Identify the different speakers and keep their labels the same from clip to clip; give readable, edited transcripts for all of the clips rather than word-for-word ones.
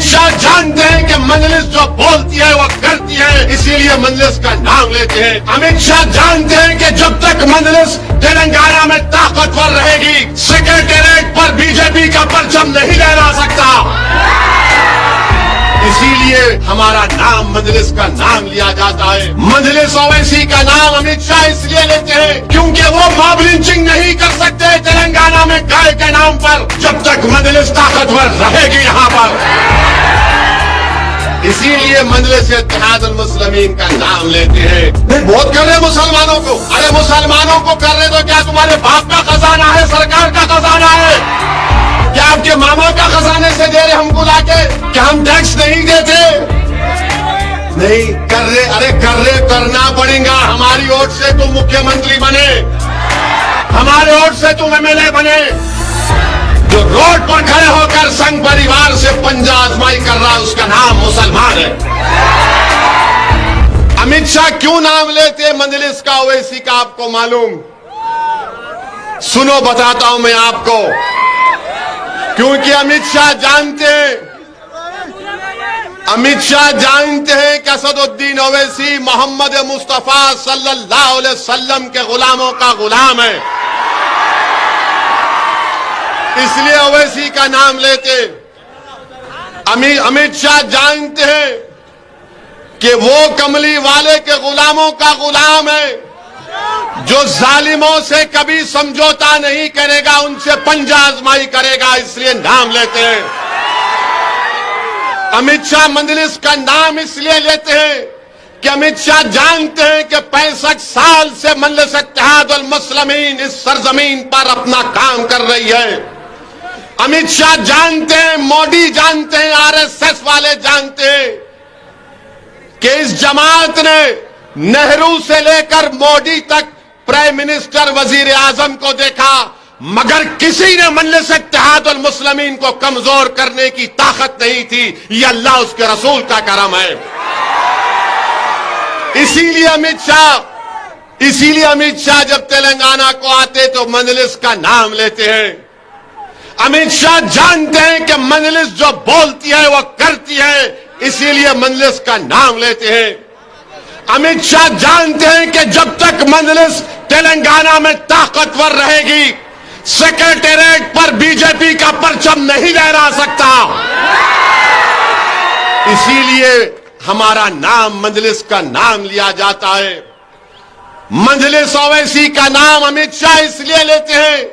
Speaker 1: शाह जानते हैं कि मजलिस जो बोलती है वो करती है, इसीलिए मजलिस का नाम लेते हैं। अमित शाह जानते हैं कि जब तक मजलिस तेलंगाना में ताकतवर रहेगी, सेक्रेटेरिएट पर बीजेपी का परचम नहीं लहरा सकता। इसीलिए हमारा नाम मजलिस का नाम लिया जाता है। मजलिस ओवैसी का नाम अमित शाह इसलिए लेते हैं क्योंकि वो मॉब लिंचिंग नहीं कर सकते तेलंगाना में गाय के नाम पर, जब तक मजलिस ताकतवर रहेगी यहाँ पर। इसीलिए मजलिस इत्तेहादुल मुस्लिमीन का नाम लेते हैं। बहुत कर रहे मुसलमानों को, अरे मुसलमानों को कर रहे तो क्या तुम्हारे बाप का खजाना है, सरकार का खजाना है? क्या आपके मामा का खजाने से दे रहे हमको लाके? क्या हम टैक्स नहीं देते? नहीं कर रहे, अरे कर रहे, करना पड़ेगा। हमारी वोट से तुम मुख्यमंत्री बने, हमारे वोट से तुम एमएलए बने। जो रोड पर खड़े होकर संघ परिवार से पंजा आजमाई कर रहा है उसका नाम मुसलमान है। अमित शाह क्यों नाम लेते मजलिस का ओवैसी का आपको मालूम? सुनो बताता हूं मैं आपको। क्योंकि अमित शाह जानते हैं कि असदुद्दीन ओवैसी मोहम्मद मुस्तफा सल्लल्लाहु अलैहि वसल्लम के गुलामों का गुलाम है, इसलिए ओवैसी का नाम लेते। अमित शाह जानते हैं कि वो कमली वाले के गुलामों का गुलाम है जो जालिमों से कभी समझौता नहीं करेगा, उनसे पंजा आजमाई करेगा, इसलिए नाम लेते हैं। अमित शाह मजलिस का नाम इसलिए लेते हैं कि अमित शाह जानते हैं कि 65 साल से मजलिस इत्तेहादुल मुस्लिमीन इस सरजमीन पर अपना काम कर रही है। अमित शाह जानते हैं, मोदी जानते हैं, आरएसएस वाले जानते हैं कि इस जमात ने नेहरू से लेकर मोदी तक प्राइम मिनिस्टर वजीर आजम को देखा, मगर किसी ने मजलिस इत्तेहादुल मुस्लिमीन को कमजोर करने की ताकत नहीं थी। ये अल्लाह उसके रसूल का करम है। इसीलिए अमित शाह जब तेलंगाना को आते तो मजलिस का नाम लेते हैं। अमित शाह जानते हैं कि मजलिस जो बोलती है वो करती है, इसीलिए मजलिस का नाम लेते हैं। अमित शाह जानते हैं कि जब तक मजलिस तेलंगाना में ताकतवर रहेगी, सेक्रेटेरिएट पर बीजेपी का परचम नहीं लहरा सकता। इसीलिए हमारा नाम मजलिस का नाम लिया जाता है। मजलिस ओवैसी का नाम अमित शाह इसलिए लेते हैं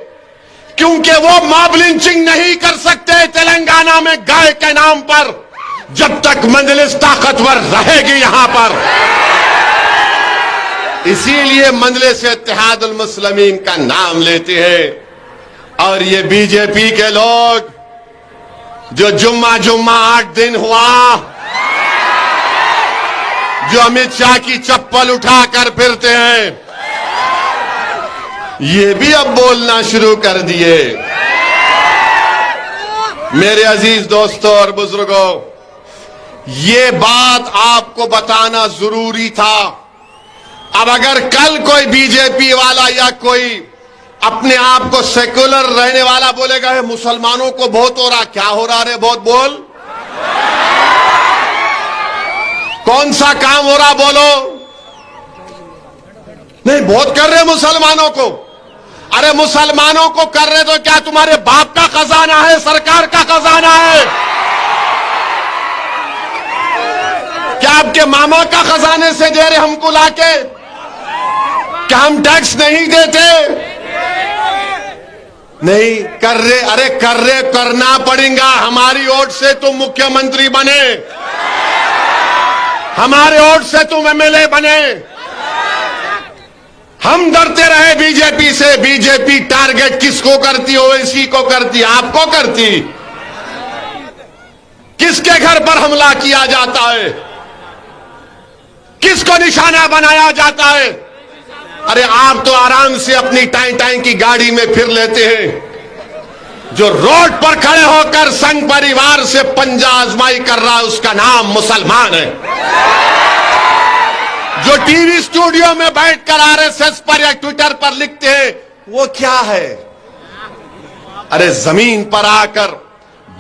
Speaker 1: क्योंकि वो मॉब लिंचिंग नहीं कर सकते तेलंगाना में गाय के नाम पर, जब तक मजलिस ताकतवर रहेगी यहां पर। इसीलिए मजलिस इत्तेहादुल मुस्लिमीन का नाम लेते हैं। और ये बीजेपी के लोग जो जुम्मा 8 दिन हुआ, जो अमित शाह की चप्पल उठाकर फिरते हैं, ये भी अब बोलना शुरू कर दिए। मेरे अजीज दोस्तों और बुजुर्गों, ये बात आपको बताना जरूरी था। अब अगर कल कोई बीजेपी वाला या कोई अपने आप को सेक्युलर रहने वाला बोलेगा है मुसलमानों को बहुत हो रहा, क्या हो रहा रे, बहुत बोल, कौन सा काम हो रहा बोलो? नहीं, बहुत कर रहे मुसलमानों को। अरे मुसलमानों को कर रहे तो क्या तुम्हारे बाप का खजाना है, सरकार का खजाना है? क्या आपके मामा का खजाने से दे रहे हमको लाके? क्या हम टैक्स नहीं देते? नहीं कर रहे, अरे कर रहे, करना पड़ेगा। हमारी वोट से तुम मुख्यमंत्री बने, हमारे वोट से तुम एमएलए बने। हम डरते रहे बीजेपी से। बीजेपी टारगेट किसको करती? ओवैसी को करती, आपको करती। किसके घर पर हमला किया जाता है, किसको निशाना बनाया जाता है? अरे आप तो आराम से अपनी टाई की गाड़ी में फिर लेते हैं। जो रोड पर खड़े होकर संघ परिवार से पंजा आजमाई कर रहा है उसका नाम मुसलमान है। जो टीवी स्टूडियो में बैठकर आरएसएस पर या ट्विटर पर लिखते हैं वो क्या है? अरे जमीन पर आकर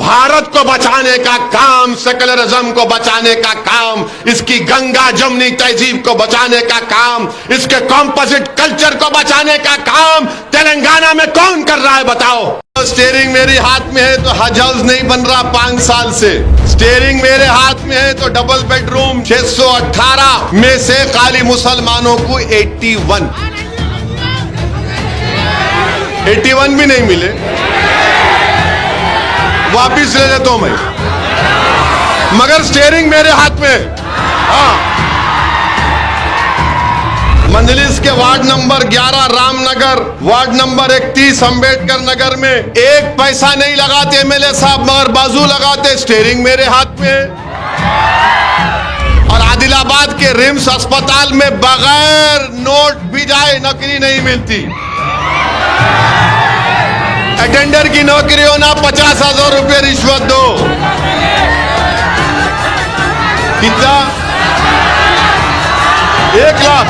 Speaker 1: भारत को बचाने का काम, सेकुलरिज्म को बचाने का काम, इसकी गंगा जमुनी तहजीब को बचाने का काम, इसके कॉम्पोजिट कल्चर को बचाने का काम तेलंगाना में कौन कर रहा है बताओ। स्टीयरिंग मेरे हाथ में है तो हज हाउस नहीं बन रहा 5 साल से। स्टीयरिंग मेरे हाथ में है तो डबल बेडरूम 618 में से खाली मुसलमानों को 81 भी नहीं मिले। वापिस ले लेता हूं मैं, मगर स्टीयरिंग मेरे हाथ में। हाँ, मंजलिस के ward number 11 Ramnagar, ward number 31 Ambedkar Nagar में एक पैसा नहीं लगाते एमएलए साहब, मगर बाजू लगाते स्टीयरिंग मेरे हाथ में। और आदिलाबाद के रिम्स अस्पताल में बगैर नोट भी जाए नौकरी नहीं मिलती। अटेंडर की नौकरी होना 50,000 रुपये रिश्वत दो। कितना? 1 लाख।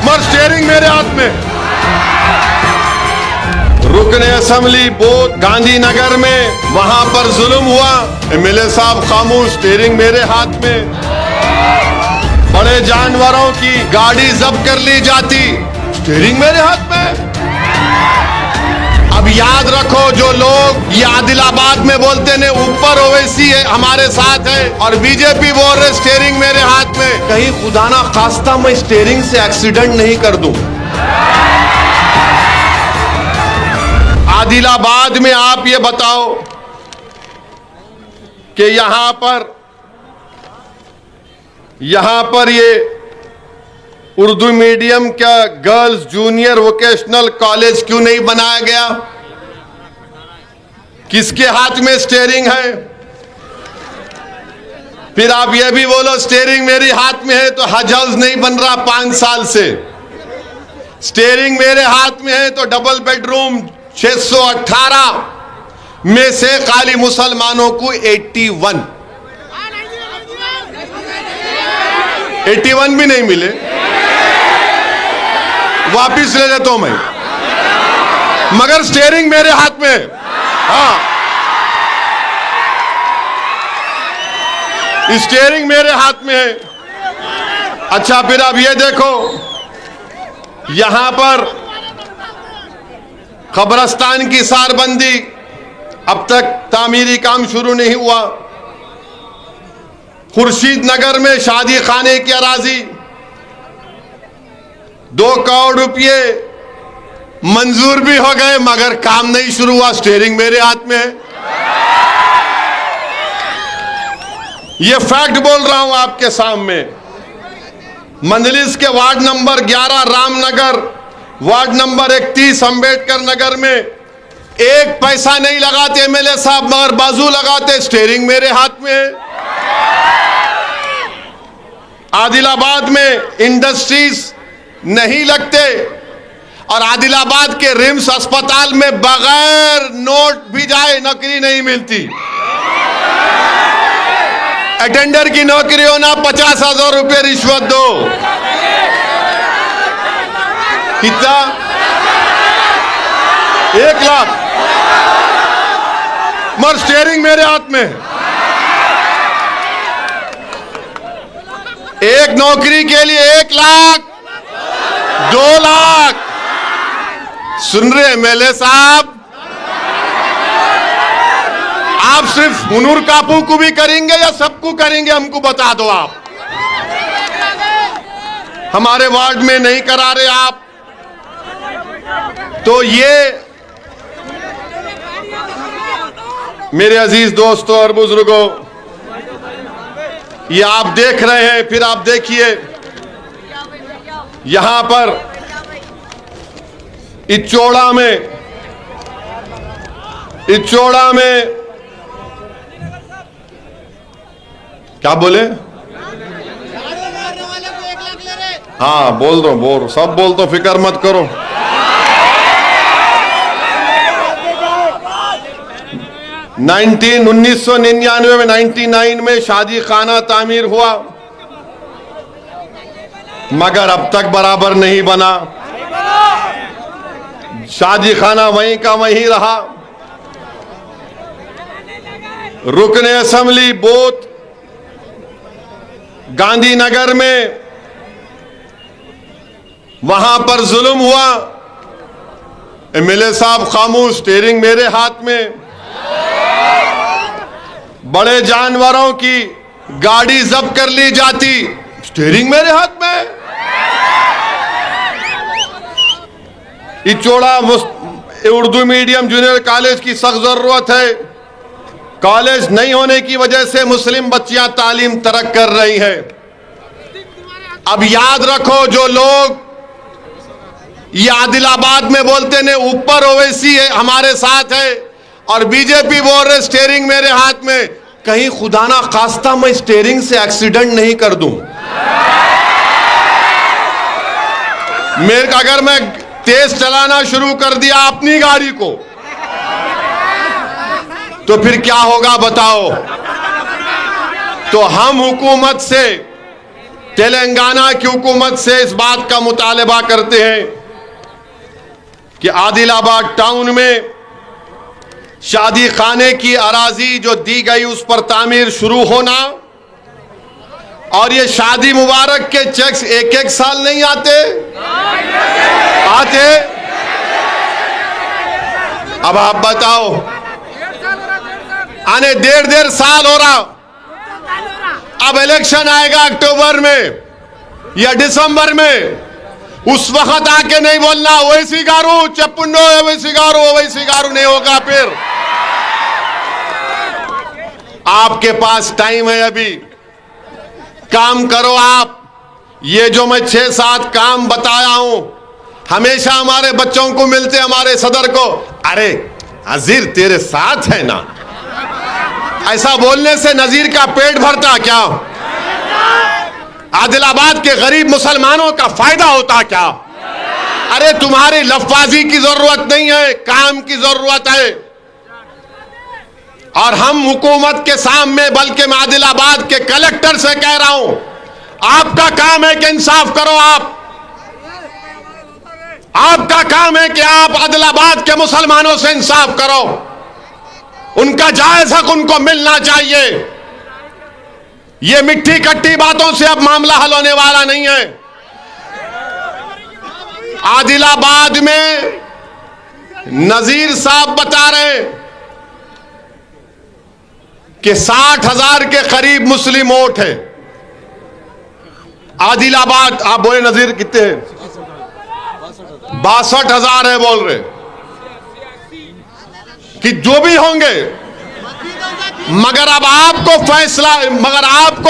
Speaker 1: मगर स्टीयरिंग मेरे हाथ में। रुकने असेंबली बोध गांधीनगर में वहां पर जुल्म हुआ, एमएलए साहब खामोश, स्टीयरिंग मेरे हाथ में। बड़े जानवरों की गाड़ी जब्त कर ली जाती, स्टीयरिंग मेरे हाथ में। अब याद रखो, जो लोग ये आदिलाबाद में बोलते ने ऊपर ओवैसी है हमारे साथ है, और बीजेपी बोल रहे स्टीयरिंग मेरे हाथ में, कहीं खुदा ना खास्ता मैं स्टीयरिंग से एक्सीडेंट नहीं कर दूं। आदिलाबाद में आप ये बताओ कि यहां पर ये उर्दू मीडियम का गर्ल्स जूनियर वोकेशनल कॉलेज क्यों नहीं बनाया गया? किसके हाथ में स्टीयरिंग है? फिर आप ये भी बोलो स्टीयरिंग मेरे हाथ में है तो हज हाउस नहीं बन रहा 5 साल से। स्टीयरिंग मेरे हाथ में है तो डबल बेडरूम 618 में से खाली मुसलमानों को 81 भी नहीं मिले। वापिस ले लेता हूं मैं, मगर स्टीयरिंग मेरे हाथ में। हाँ, स्टीयरिंग मेरे हाथ में है। अच्छा, फिर अब ये देखो, यहां पर कब्रस्तान की सारबंदी, अब तक तामीरी काम शुरू नहीं हुआ। खुर्शीद नगर में शादी खाने की अराजी 2 करोड़ रुपये मंजूर भी हो गए, मगर काम नहीं शुरू हुआ। स्टीयरिंग मेरे हाथ में है। ये फैक्ट बोल रहा हूं आपके सामने। मंजलिस के ward number 11 Ramnagar, ward number 31 Ambedkar Nagar में एक पैसा नहीं लगाते एमएलए साहब, मगर बाजू लगाते स्टीयरिंग मेरे हाथ में है। आदिलाबाद में इंडस्ट्रीज नहीं लगते, और आदिलाबाद के रिम्स अस्पताल में बगैर नोट भी जाए नौकरी नहीं मिलती। अटेंडर की नौकरी होना 50,000 रुपये रिश्वत दो। कितना? 1 लाख। मगर स्टीयरिंग मेरे हाथ में। एक नौकरी के लिए 1 लाख, 2 लाख। सुन रहे एमएलए साहब? आप सिर्फ हुनूर कापू को भी करेंगे या सबको करेंगे, हमको बता दो आप। हमारे वार्ड में नहीं करा रहे आप, तो ये मेरे अजीज दोस्तों और बुजुर्गों, ये आप देख रहे हैं। फिर आप देखिए, यहां पर इचोड़ा में क्या बोले? हाँ, बोल दो, सब बोल दो, फिक्र मत करो। 1999 में 99 में शादी खाना तामीर हुआ, मगर अब तक बराबर नहीं बना। शादी खाना वहीं का वहीं रहा। रुकने असेंबली बोथ गांधीनगर में वहां पर जुल्म हुआ। एमएलए साहब खामोश, स्टीयरिंग मेरे हाथ में। बड़े जानवरों की गाड़ी जब्त कर ली जाती, स्टीयरिंग मेरे हाथ में। इचोड़ा उर्दू मीडियम जूनियर कॉलेज की सख्त जरूरत है। कॉलेज नहीं होने की वजह से मुस्लिम बच्चियां तालीम तरक कर रही हैं। अब याद रखो, जो लोग ये आदिलाबाद में बोलते ने ऊपर ओवैसी है हमारे साथ है, और बीजेपी बोल रहे स्टीयरिंग मेरे हाथ में, कहीं खुदा ना खास्ता मैं स्टीयरिंग से एक्सीडेंट नहीं कर दूं। अगर मैं तेज चलाना शुरू कर दिया अपनी गाड़ी को, तो फिर क्या होगा बताओ। तो हम हुकूमत से, तेलंगाना की हुकूमत से इस बात का मुतालबा करते हैं कि आदिलाबाद टाउन में शादी खाने की अराजी जो दी गई उस पर तामीर शुरू होना, और ये शादी मुबारक के चेक्स एक एक साल नहीं आते, आते। अब आप बताओ, आने डेढ़ साल हो रहा, अब इलेक्शन आएगा अक्टूबर में या दिसंबर में, उस वक्त आके नहीं बोलना ओवैसी गारू चप्पुंडो ओवैसी गारू नहीं होगा। फिर आपके पास टाइम है, अभी काम करो आप। ये जो मैं 6-7 काम बताया हूं, हमेशा हमारे बच्चों को मिलते, हमारे सदर को, अरे नजीर तेरे साथ है ना, ऐसा बोलने से नजीर का पेट भरता क्या? आदिलाबाद के गरीब मुसलमानों का फायदा होता क्या? अरे तुम्हारी लफ्बाजी की जरूरत नहीं है, काम की जरूरत है। और हम हुकूमत के सामने, बल्कि मैं आदिलाबाद के कलेक्टर से कह रहा हूं, आपका काम है कि इंसाफ करो। आपका काम है कि आप आदिलाबाद के मुसलमानों से इंसाफ करो। उनका जायज हक उनको मिलना चाहिए। ये मिट्टी कट्टी बातों से अब मामला हल होने वाला नहीं है। आदिलाबाद में नजीर साहब बता रहे हैं कि 60,000 के करीब मुस्लिम वोट है आदिलाबाद। आप बोले नजीर कितने हैं? 62,000 है बोल रहे कि जो भी होंगे, मगर अब आपको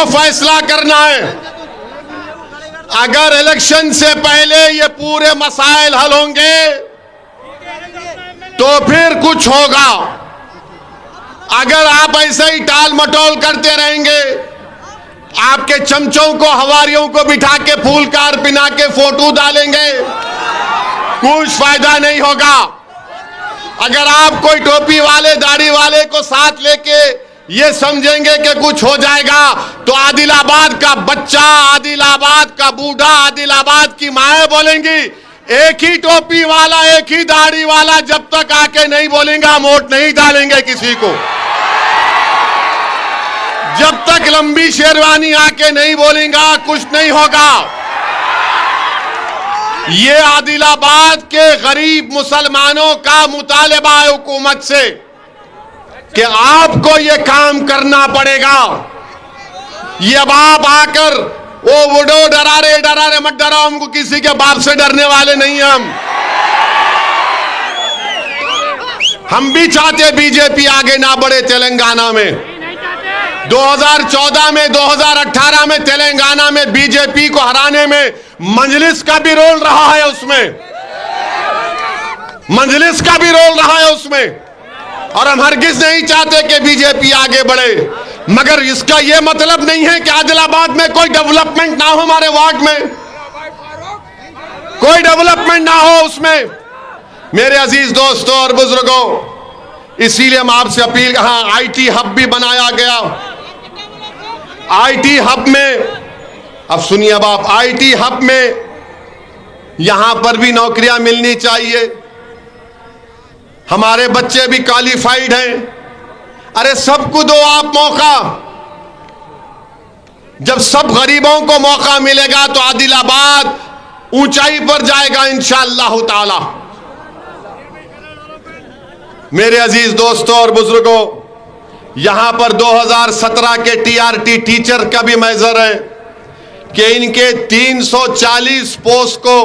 Speaker 1: फैसला करना है। अगर इलेक्शन से पहले ये पूरे मसाइल हल होंगे तो फिर कुछ होगा। अगर आप ऐसे ही टाल मटोल करते रहेंगे, आपके चमचों को, हवारियों को बिठा के फूल कार पिना के फोटो डालेंगे, कुछ फायदा नहीं होगा। अगर आप कोई टोपी वाले, दाढ़ी वाले को साथ लेके ये समझेंगे कि कुछ हो जाएगा, तो आदिलाबाद का बच्चा, आदिलाबाद का बूढ़ा, आदिलाबाद की माएं बोलेंगी, एक ही टोपी वाला, एक ही दाढ़ी वाला जब तक आके नहीं बोलेंगे हम वोट नहीं डालेंगे किसी को। जब तक लंबी शेरवानी आके नहीं बोलेगा कुछ नहीं होगा। ये आदिलाबाद के गरीब मुसलमानों का मुतालबा है हुकूमत से कि आपको ये काम करना पड़ेगा। ये अब आप आकर वो बुढ़ो डरा मत डराओ, हमको किसी के बाप से डरने वाले नहीं हम भी चाहते बीजेपी आगे ना बढ़े तेलंगाना में। 2014 में, 2018 में तेलंगाना में बीजेपी को हराने में मजलिस का भी रोल रहा है उसमें, मजलिस का भी रोल रहा है उसमें। और हम हरगिज नहीं चाहते कि बीजेपी आगे बढ़े, मगर इसका यह मतलब नहीं है कि आदिलाबाद में कोई डेवलपमेंट ना हो, हमारे वार्ड में कोई डेवलपमेंट ना हो उसमें। मेरे अजीज दोस्तों और बुजुर्गों, इसीलिए हम आपसे अपील, हाँ आईटी हब भी बनाया गया। आईटी हब में, अब सुनिए, अब आप आईटी हब में यहां पर भी नौकरियां मिलनी चाहिए। हमारे बच्चे भी क्वालिफाइड हैं। अरे सबको दो आप मौका। जब सब गरीबों को मौका मिलेगा तो आदिलाबाद ऊंचाई पर जाएगा इंशाअल्लाह ताला। मेरे अजीज दोस्तों और बुजुर्गों, यहां पर 2017 के टीआरटी टीचर का भी मैजर है कि इनके 340 पोस्ट को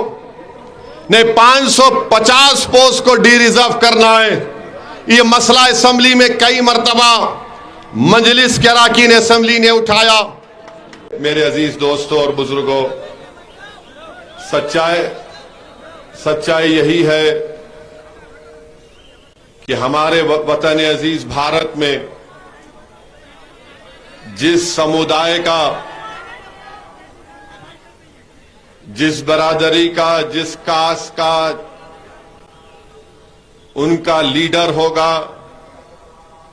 Speaker 1: ने 550 पोस्ट को डी रिजर्व करना है। ये मसला असेंबली में कई मरतबा मजलिस के अरकान असेंबली ने उठाया। मेरे अजीज दोस्तों और बुजुर्गों, सच्चाई यही है कि हमारे वतन अजीज भारत में जिस समुदाय का, जिस बरादरी का, जिस कास्ट का उनका लीडर होगा,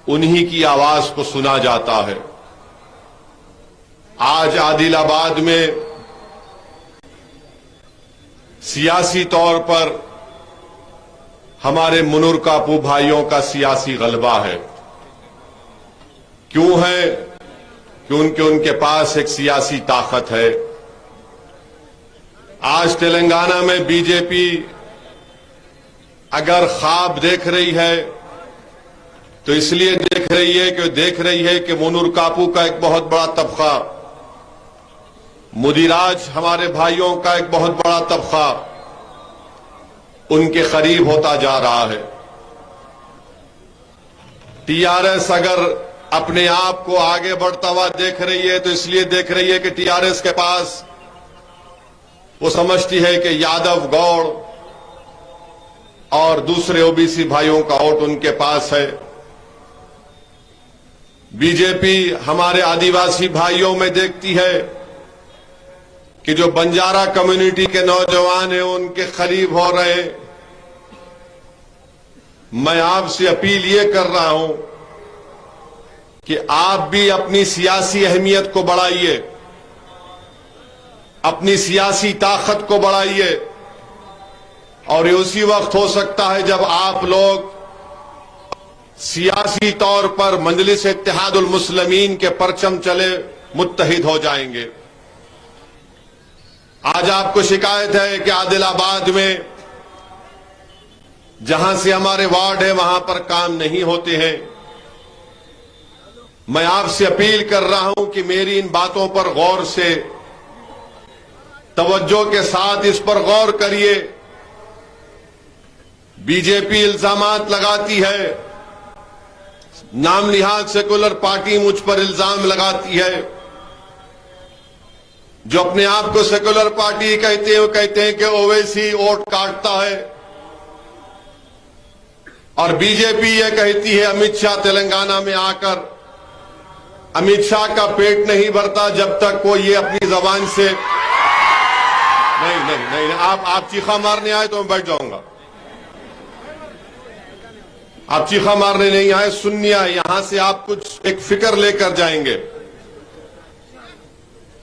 Speaker 1: उन्हीं की आवाज को सुना जाता है। आज आदिलाबाद में सियासी तौर पर हमारे मुनूर कापू भाइयों का सियासी गलबा है। क्यों है? क्योंकि उनके पास एक सियासी ताकत है। आज तेलंगाना में बीजेपी अगर ख्वाब देख रही है तो इसलिए देख रही है कि मुनूर कापू का एक बहुत बड़ा तबका, मुदिराज हमारे भाइयों का एक बहुत बड़ा तबका उनके करीब होता जा रहा है। टीआरएस अगर अपने आप को आगे बढ़ता हुआ देख रही है तो इसलिए देख रही है कि टीआरएस के पास, वो समझती है कि यादव, गौड़ और दूसरे ओबीसी भाइयों का वोट उनके पास है। बीजेपी हमारे आदिवासी भाइयों में देखती है कि जो बंजारा कम्युनिटी के नौजवान हैं उनके करीब हो रहे हैं। मैं आपसे अपील ये कर रहा हूं कि आप भी अपनी सियासी अहमियत को बढ़ाइए, अपनी सियासी ताकत को बढ़ाइए। और ये उसी वक्त हो सकता है जब आप लोग सियासी तौर पर मजलिस इत्तेहादुल मुस्लिमीन के परचम चले मुत्तहिद हो जाएंगे। आज आपको शिकायत है कि आदिलाबाद में जहां से हमारे वार्ड है वहां पर काम नहीं होते हैं। मैं आपसे अपील कर रहा हूं कि मेरी इन बातों पर गौर से, तवज्जो के साथ इस पर गौर करिए। बीजेपी इल्जामात लगाती है, नाम निहाद सेकुलर पार्टी मुझ पर इल्जाम लगाती है। जो अपने आप को सेकुलर पार्टी कहते हैं वो कहते हैं कि ओवैसी वोट काटता है, और बीजेपी ये कहती है अमित शाह तेलंगाना में आकर, अमित शाह का पेट नहीं भरता जब तक वो ये अपनी जबान से नहीं। आप चीखा मारने आए तो मैं बैठ जाऊंगा। आप चीखा मारने नहीं आए, सुनने आए। यहां से आप कुछ एक फिक्र लेकर जाएंगे।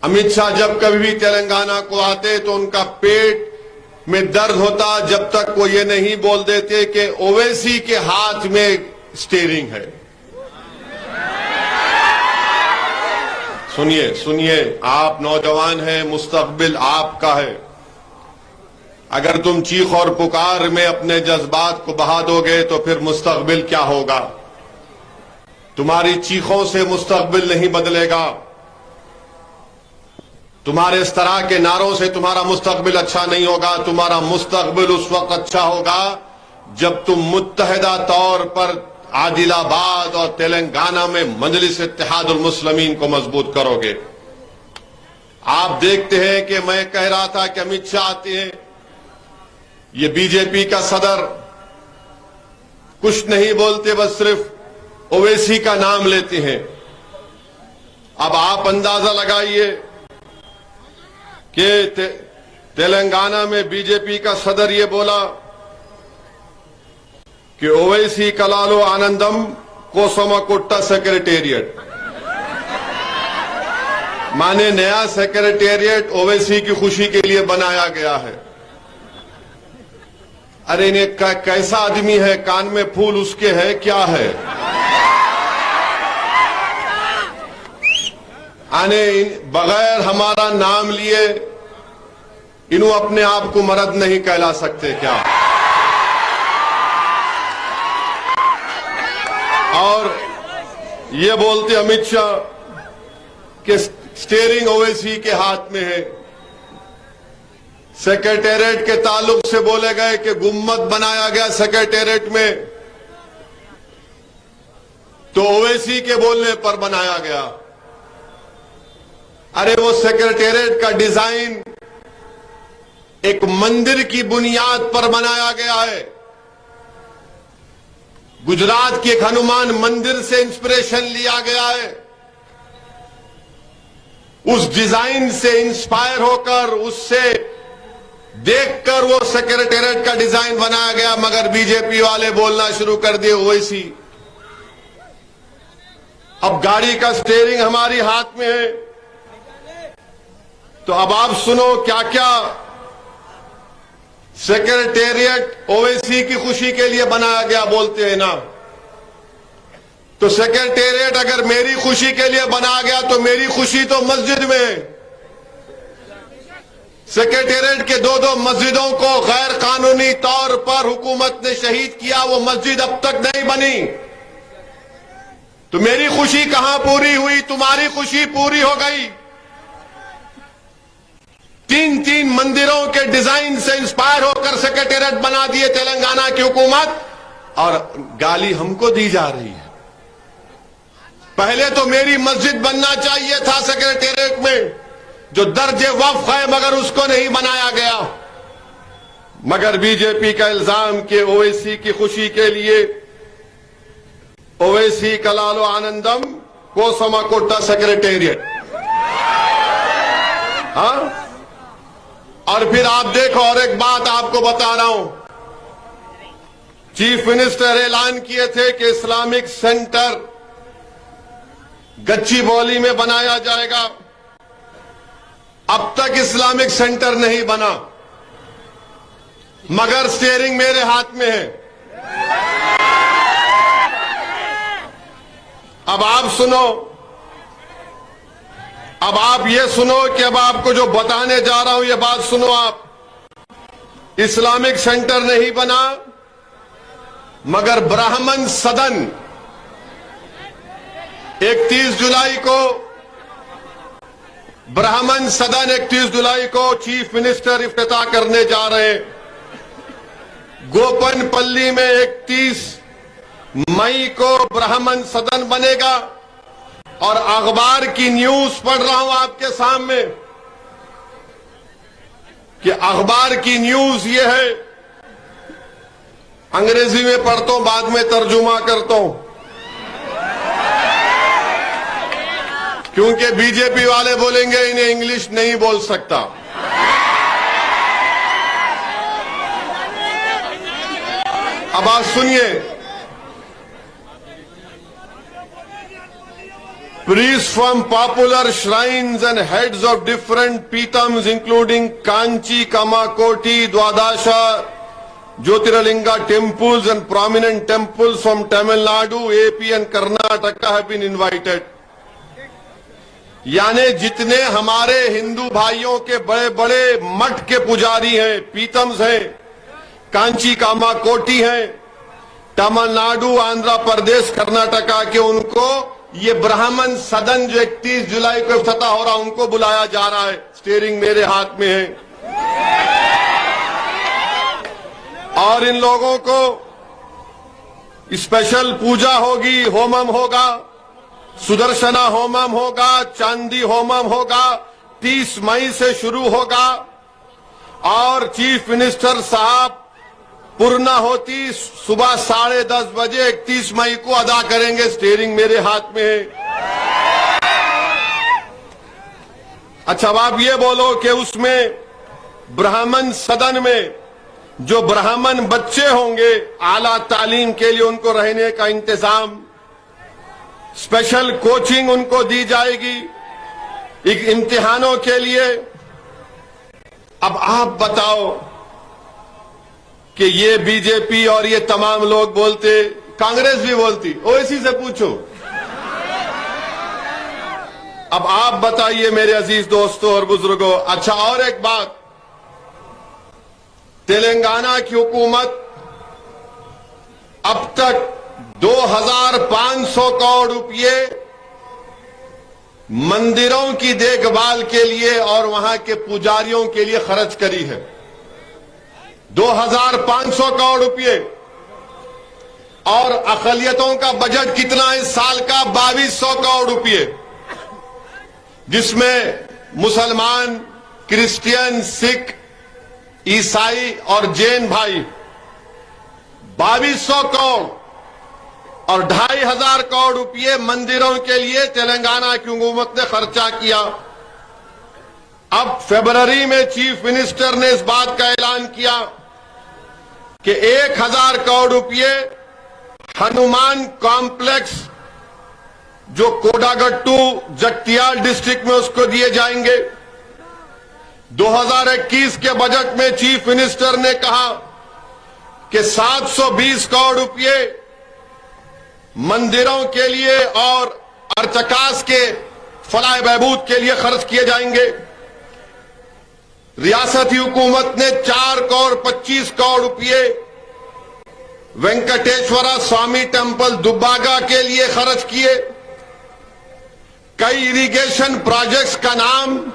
Speaker 1: अमित शाह जब कभी भी तेलंगाना को आते तो उनका पेट में दर्द होता जब तक वो ये नहीं बोल देते कि ओवैसी के हाथ में स्टीयरिंग है। सुनिए, आप नौजवान हैं, मुस्तकबिल आपका है। अगर तुम चीख और पुकार में अपने जज्बात को बहा दोगे तो फिर मुस्तकबिल क्या होगा? तुम्हारी चीखों से मुस्तकबिल नहीं बदलेगा। तुम्हारे इस तरह के नारों से तुम्हारा मुस्तकबिल अच्छा नहीं होगा। तुम्हारा मुस्तकबिल उस वक्त अच्छा होगा जब तुम मुत्तहिदा तौर पर आदिलाबाद और तेलंगाना में मजलिस इत्तेहादुल मुस्लिमीन को मजबूत करोगे। आप देखते हैं कि मैं कह रहा था कि अमित शाह आते हैं, ये बीजेपी का सदर कुछ नहीं बोलते, बस सिर्फ ओवैसी का नाम लेते हैं। अब आप अंदाजा लगाइए कि तेलंगाना में बीजेपी का सदर ये बोला कि ओवैसी कलालो आनंदम कोसोमाकोट्टा सेक्रेटेरिएट, माने नया सेक्रेटेरिएट ओवैसी की खुशी के लिए बनाया गया है। अरे इन्हें कैसा आदमी है, कान में फूल उसके है क्या है? बगैर हमारा नाम लिए इन्हों अपने आप को मर्द नहीं कहला सकते क्या? और ये बोलते अमित शाह कि स्टीयरिंग ओवैसी के हाथ में है। सेक्रेटेरिएट के ताल्लुक से बोले गए कि गुम्मद बनाया गया सेक्रेटेरिएट में, तो ओवैसी के बोलने पर बनाया गया। अरे वो सेक्रेटेरिएट का डिजाइन एक मंदिर की बुनियाद पर बनाया गया है। गुजरात के एक हनुमान मंदिर से इंस्पिरेशन लिया गया है। उस डिजाइन से इंस्पायर होकर, उससे देखकर वो सेक्रेटेरिएट का डिजाइन बनाया गया। मगर बीजेपी वाले बोलना शुरू कर दिए ओवैसी। अब गाड़ी का स्टीयरिंग हमारी हाथ में है, तो अब आप सुनो क्या क्या सेक्रेटेरिएट ओवैसी की खुशी के लिए बनाया गया बोलते हैं ना। तो सेक्रेटेरिएट अगर मेरी खुशी के लिए बनाया गया तो मेरी खुशी तो मस्जिद में है। सेक्रेटेरिएट के दो मस्जिदों को गैर कानूनी तौर पर हुकूमत ने शहीद किया, वो मस्जिद अब तक नहीं बनी। तो मेरी खुशी कहां पूरी हुई? तुम्हारी खुशी पूरी हो गई। तीन मंदिरों के डिजाइन से इंस्पायर होकर सेक्रेटेरिएट बना दिए तेलंगाना की हुकूमत, और गाली हमको दी जा रही है। पहले तो मेरी मस्जिद बनना चाहिए था सेक्रेटेरिएट में, जो दर्जे वक्फ है, मगर उसको नहीं बनाया गया। मगर बीजेपी का इल्जाम कि ओवैसी की खुशी के लिए ओवैसी कलालो आनंदम कोसमाकोटा सेक्रेटेरिएट, हाँ। और फिर आप देखो, और एक बात आपको बता रहा हूं, चीफ मिनिस्टर ऐलान किए थे कि इस्लामिक सेंटर गच्चीबौली में बनाया जाएगा। अब तक इस्लामिक सेंटर नहीं बना, मगर स्टीयरिंग मेरे हाथ में है। अब आप सुनो, अब आप ये सुनो कि अब आपको जो बताने जा रहा हूं ये बात सुनो आप। इस्लामिक सेंटर नहीं बना, मगर ब्राह्मण सदन 31 जुलाई को, ब्राह्मण सदन 31 जुलाई को चीफ मिनिस्टर इफ्तिताह करने जा रहे हैं। गोपनपल्ली में 31 मई को ब्राह्मण सदन बनेगा। और अखबार की न्यूज पढ़ रहा हूं आपके सामने कि अखबार की न्यूज ये है, अंग्रेजी में पढ़ता हूं, बाद में तर्जुमा करता हूं, क्योंकि बीजेपी वाले बोलेंगे इन्हें इंग्लिश नहीं बोल सकता। अब आप सुनिए, priests from popular shrines and heads of different peetams including Kanchi, Kamakoti, Dwadasha, Jyotirlinga temples and prominent temples from Tamil Nadu, AP and Karnataka have been invited. यानी जितने हमारे हिंदू भाइयों के बड़े बड़े मठ के पुजारी हैं, पीतम्स हैं, कांची कामाकोटी हैं, तमिलनाडु, आंध्र प्रदेश, कर्नाटका के, उनको ये ब्राह्मण सदन जो 31 जुलाई को इफ्तिताह हो रहा, उनको बुलाया जा रहा है। स्टीयरिंग मेरे हाथ में है। और इन लोगों को स्पेशल पूजा होगी, होमम होगा, सुदर्शना होमम होगा, चांदी होमम होगा, 30 मई से शुरू होगा। और चीफ मिनिस्टर साहब पूर्णाहुति सुबह 10:30 बजे 31 मई को अदा करेंगे। स्टीयरिंग मेरे हाथ में है। अच्छा, अब आप ये बोलो कि उसमें ब्राह्मण सदन में जो ब्राह्मण बच्चे होंगे, आला तालीम के लिए उनको रहने का इंतजाम, स्पेशल कोचिंग उनको दी जाएगी एक इम्तिहानों के लिए। अब आप बताओ कि ये बीजेपी और ये तमाम लोग बोलते, कांग्रेस भी बोलती, ओवैसी से पूछो। अब आप बताइए मेरे अजीज दोस्तों और बुजुर्गों। अच्छा, और एक बात, तेलंगाना की हुकूमत अब तक 2500 करोड़ रुपए मंदिरों की देखभाल के लिए और वहां के पुजारियों के लिए खर्च करी है। 2500 करोड़ रुपए। और अक़लियतों का बजट कितना है इस साल का? 2200 करोड़ रुपए, जिसमें मुसलमान, क्रिश्चियन, सिख, ईसाई और जैन भाई 2200 करोड़ और 2500 करोड़ रुपए मंदिरों के लिए तेलंगाना की हुकूमत ने खर्चा किया। अब फरवरी में चीफ मिनिस्टर ने इस बात का ऐलान किया कि 1000 करोड़ रुपए हनुमान कॉम्प्लेक्स जो कोडागट्टू जगतियाल डिस्ट्रिक्ट में उसको दिए जाएंगे। 2021 के बजट में चीफ मिनिस्टर ने कहा कि 720 करोड़ रुपए मंदिरों के लिए और अर्चकास के फलाह बहबूद के लिए खर्च किए जाएंगे। रियासती हुकूमत ने 4 करोड़ 25 करोड़ रुपए वेंकटेश्वरा स्वामी टेम्पल दुब्बागा के लिए खर्च किए। कई इरिगेशन प्रोजेक्ट्स का नाम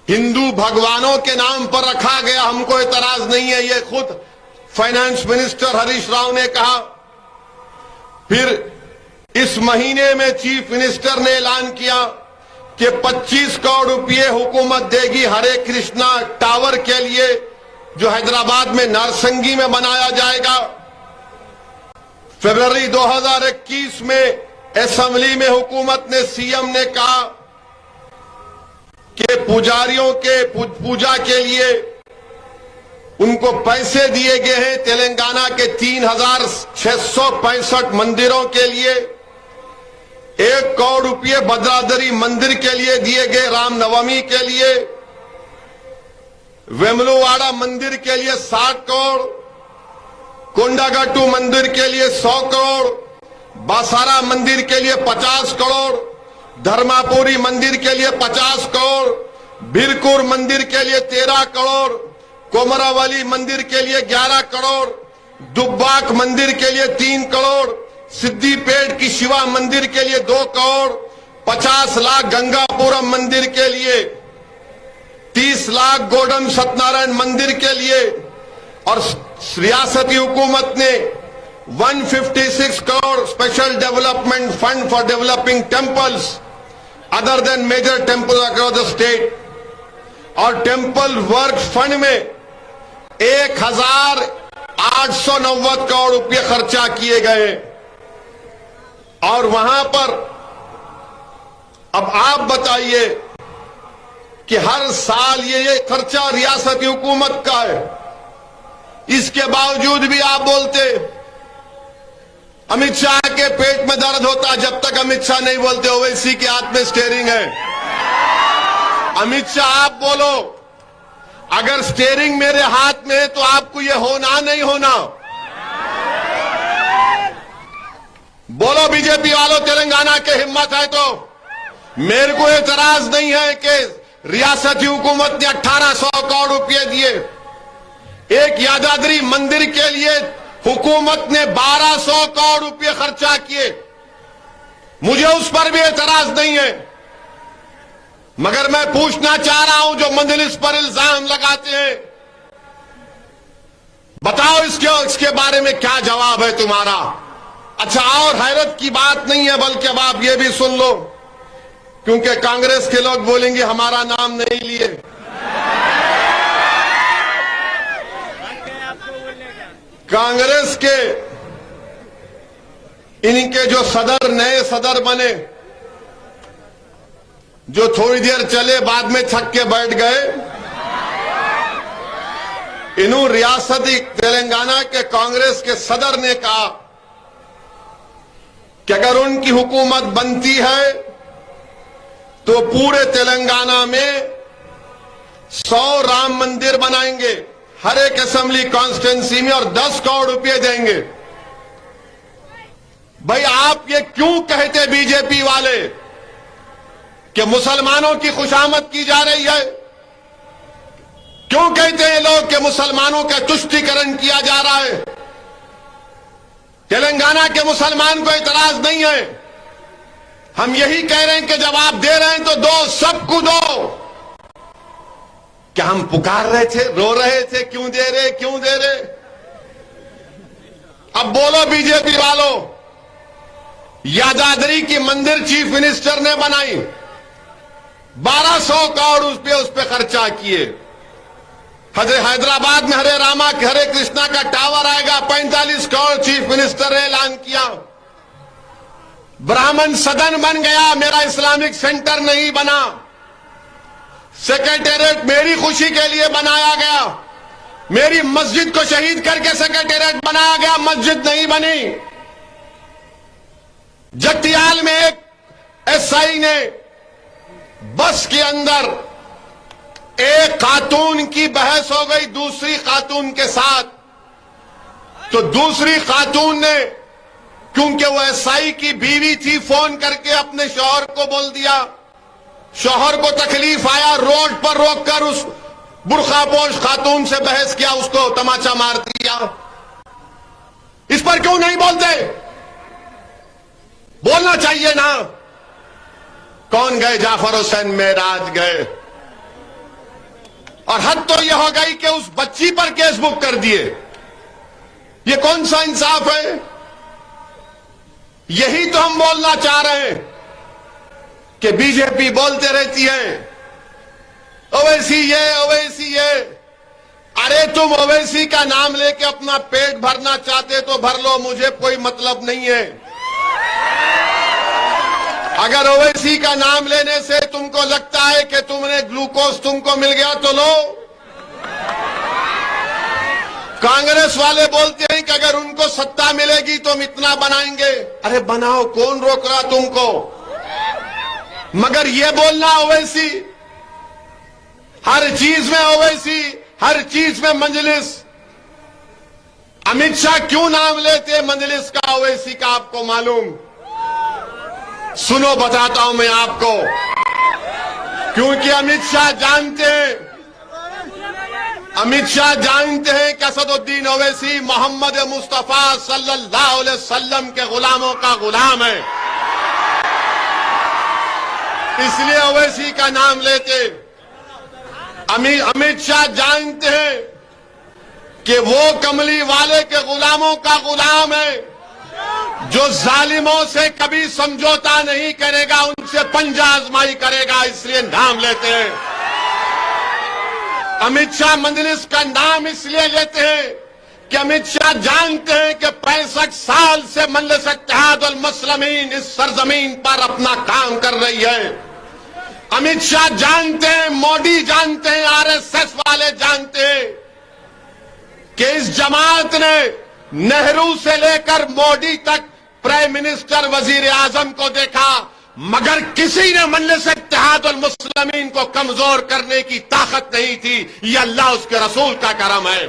Speaker 1: हिंदू भगवानों के नाम पर रखा गया, हमको एतराज नहीं है, ये खुद फाइनेंस मिनिस्टर हरीश राव ने कहा। फिर इस महीने में चीफ मिनिस्टर ने ऐलान किया कि 25 करोड़ रुपए हुकूमत देगी हरे कृष्णा टावर के लिए, जो हैदराबाद में नारसंगी में बनाया जाएगा। फरवरी 2021 में असेंबली में हुकूमत ने, सीएम ने कहा कि पुजारियों के पूजा के लिए उनको पैसे दिए गए हैं। तेलंगाना के 3665 मंदिरों के लिए 1 करोड़ रुपए भद्राद्री मंदिर के लिए दिए गए, रामनवमी के लिए, वेमुलवाड़ा मंदिर के लिए 60 करोड़, कोंडागट्टू मंदिर के लिए 100 करोड़, बासारा मंदिर के लिए 50 करोड़, धर्मापुरी मंदिर के लिए 50 करोड़, बिरकुर मंदिर के लिए 13 करोड़, कोमरावली मंदिर के लिए 11 करोड़, दुब्बाक मंदिर के लिए 3 करोड़, सिद्दीपेट की शिवा मंदिर के लिए 2 करोड़, 50 लाख गंगापुरम मंदिर के लिए, 30 लाख गोडम सत्यनारायण मंदिर के लिए। और रियासती हुकूमत ने 156 crore special development fund for developing temples other than major temple across the state, और टेम्पल वर्क फंड में 1890 करोड़ रुपए खर्चा किए गए। और वहां पर अब आप बताइए कि हर साल ये खर्चा रियासती हुकूमत का है, इसके बावजूद भी आप बोलते अमित शाह के पेट में दर्द होता जब तक अमित शाह नहीं बोलते, ओवैसी के हाथ में स्टीयरिंग है। अमित शाह आप बोलो, अगर स्टीयरिंग मेरे हाथ में है तो आपको ये होना नहीं होना? बोलो बीजेपी वालों, तेलंगाना के हिम्मत है तो। मेरे को एतराज नहीं है कि रियासती हुकूमत ने 1800 करोड़ रुपए दिए। एक यादाद्री मंदिर के लिए हुकूमत ने 1200 करोड़ रुपए खर्चा किए, मुझे उस पर भी एतराज नहीं है। मगर मैं पूछना चाह रहा हूं, जो मंजलिस पर इल्जाम लगाते हैं, बताओ इसके बारे में क्या जवाब है तुम्हारा? अच्छा, और हैरत की बात नहीं है, बल्कि अब आप ये भी सुन लो, क्योंकि कांग्रेस के लोग बोलेंगे हमारा नाम नहीं लिए। कांग्रेस के इनके जो सदर, नए सदर बने, जो थोड़ी देर चले बाद में थक के बैठ गए, इन्हों रियासती तेलंगाना के कांग्रेस के सदर ने कहा कि अगर उनकी हुकूमत बनती है तो पूरे तेलंगाना में 100 राम मंदिर बनाएंगे हर एक असेंबली कॉन्स्टिट्यूंसी में, और 10 करोड़ रुपए देंगे। भाई आप ये क्यों कहते बीजेपी वाले कि मुसलमानों की खुशामद की जा रही है। क्यों कहते हैं लोग कि मुसलमानों का तुष्टीकरण किया जा रहा है? तेलंगाना के मुसलमान को इतराज नहीं है। हम यही कह रहे हैं कि जब आप दे रहे हैं तो दो, सबको दो। क्या हम पुकार रहे थे, रो रहे थे, क्यों दे रहे, क्यों दे रहे? अब बोलो बीजेपी वालों, यादाद्री की मंदिर चीफ मिनिस्टर ने बनाई, 1200 करोड़ उस पे खर्चा किए। हैदराबाद में हरे रामा हरे कृष्णा का टावर आएगा, 45 करोड़ चीफ मिनिस्टर ने ऐलान किया। ब्राह्मण सदन बन गया, मेरा इस्लामिक सेंटर नहीं बना। सेक्रेटेरिएट मेरी खुशी के लिए बनाया गया। मेरी मस्जिद को शहीद करके सेक्रेटेरिएट बनाया गया, मस्जिद नहीं बनी। जगतियाल में एक एसआई ने बस के अंदर एक खातून की बहस हो गई दूसरी खातून के साथ, तो दूसरी खातून ने, क्योंकि वो एसआई की बीवी थी, फोन करके अपने शौहर को बोल दिया। शौहर को तकलीफ आया, रोड पर रोककर उस बुर्खापोश खातून से बहस किया, उसको तमाचा मार दिया। इस पर क्यों नहीं बोलते? बोलना चाहिए ना। कौन गए? जाफर हुसैन मेराज गए। और हद तो यह हो गई कि उस बच्ची पर केस बुक कर दिए। ये कौन सा इंसाफ है? यही तो हम बोलना चाह रहे हैं कि बीजेपी बोलते रहती है ओवैसी ये, ओवैसी ये। अरे तुम ओवैसी का नाम लेके अपना पेट भरना चाहते तो भर लो, मुझे कोई मतलब नहीं है। अगर ओवैसी का नाम लेने से तुमको लगता है कि तुमने ग्लूकोज तुमको मिल गया तो लो। कांग्रेस वाले बोलते हैं कि अगर उनको सत्ता मिलेगी तो हम इतना बनाएंगे। अरे बनाओ, कौन रोक रहा तुमको? मगर ये बोलना ओवैसी, हर चीज में ओवैसी, हर चीज में मजलिस। अमित शाह क्यों नाम लेते मजलिस का, ओवैसी का? आपको मालूम? सुनो, बताता हूं मैं आपको। क्योंकि अमित शाह जानते हैं कि असदुद्दीन ओवैसी मोहम्मद मुस्तफा सल्लल्लाहु अलैहि वसल्लम के गुलामों का गुलाम है, इसलिए ओवैसी का नाम लेते। अमित शाह जानते हैं कि वो कमली वाले के गुलामों का गुलाम है, जो जालिमों से कभी समझौता नहीं करेगा, उनसे पंजा आजमाई करेगा, इसलिए नाम लेते हैं। अमित शाह मजलिस का नाम इसलिए लेते हैं कि अमित शाह जानते हैं कि 65 साल से मजलिस इत्तेहाद वल मुस्लिमीन इस सरजमीन पर अपना काम कर रही है। अमित शाह जानते हैं, मोदी जानते हैं, आरएसएस वाले जानते हैं कि इस जमात ने नेहरू से लेकर मोदी तक प्राइम मिनिस्टर, वजीर आजम को देखा, मगर किसी ने मजलिस इत्तेहाद वल मुस्लिमीन को कमजोर करने की ताकत नहीं थी। ये अल्लाह उसके रसूल का करम है।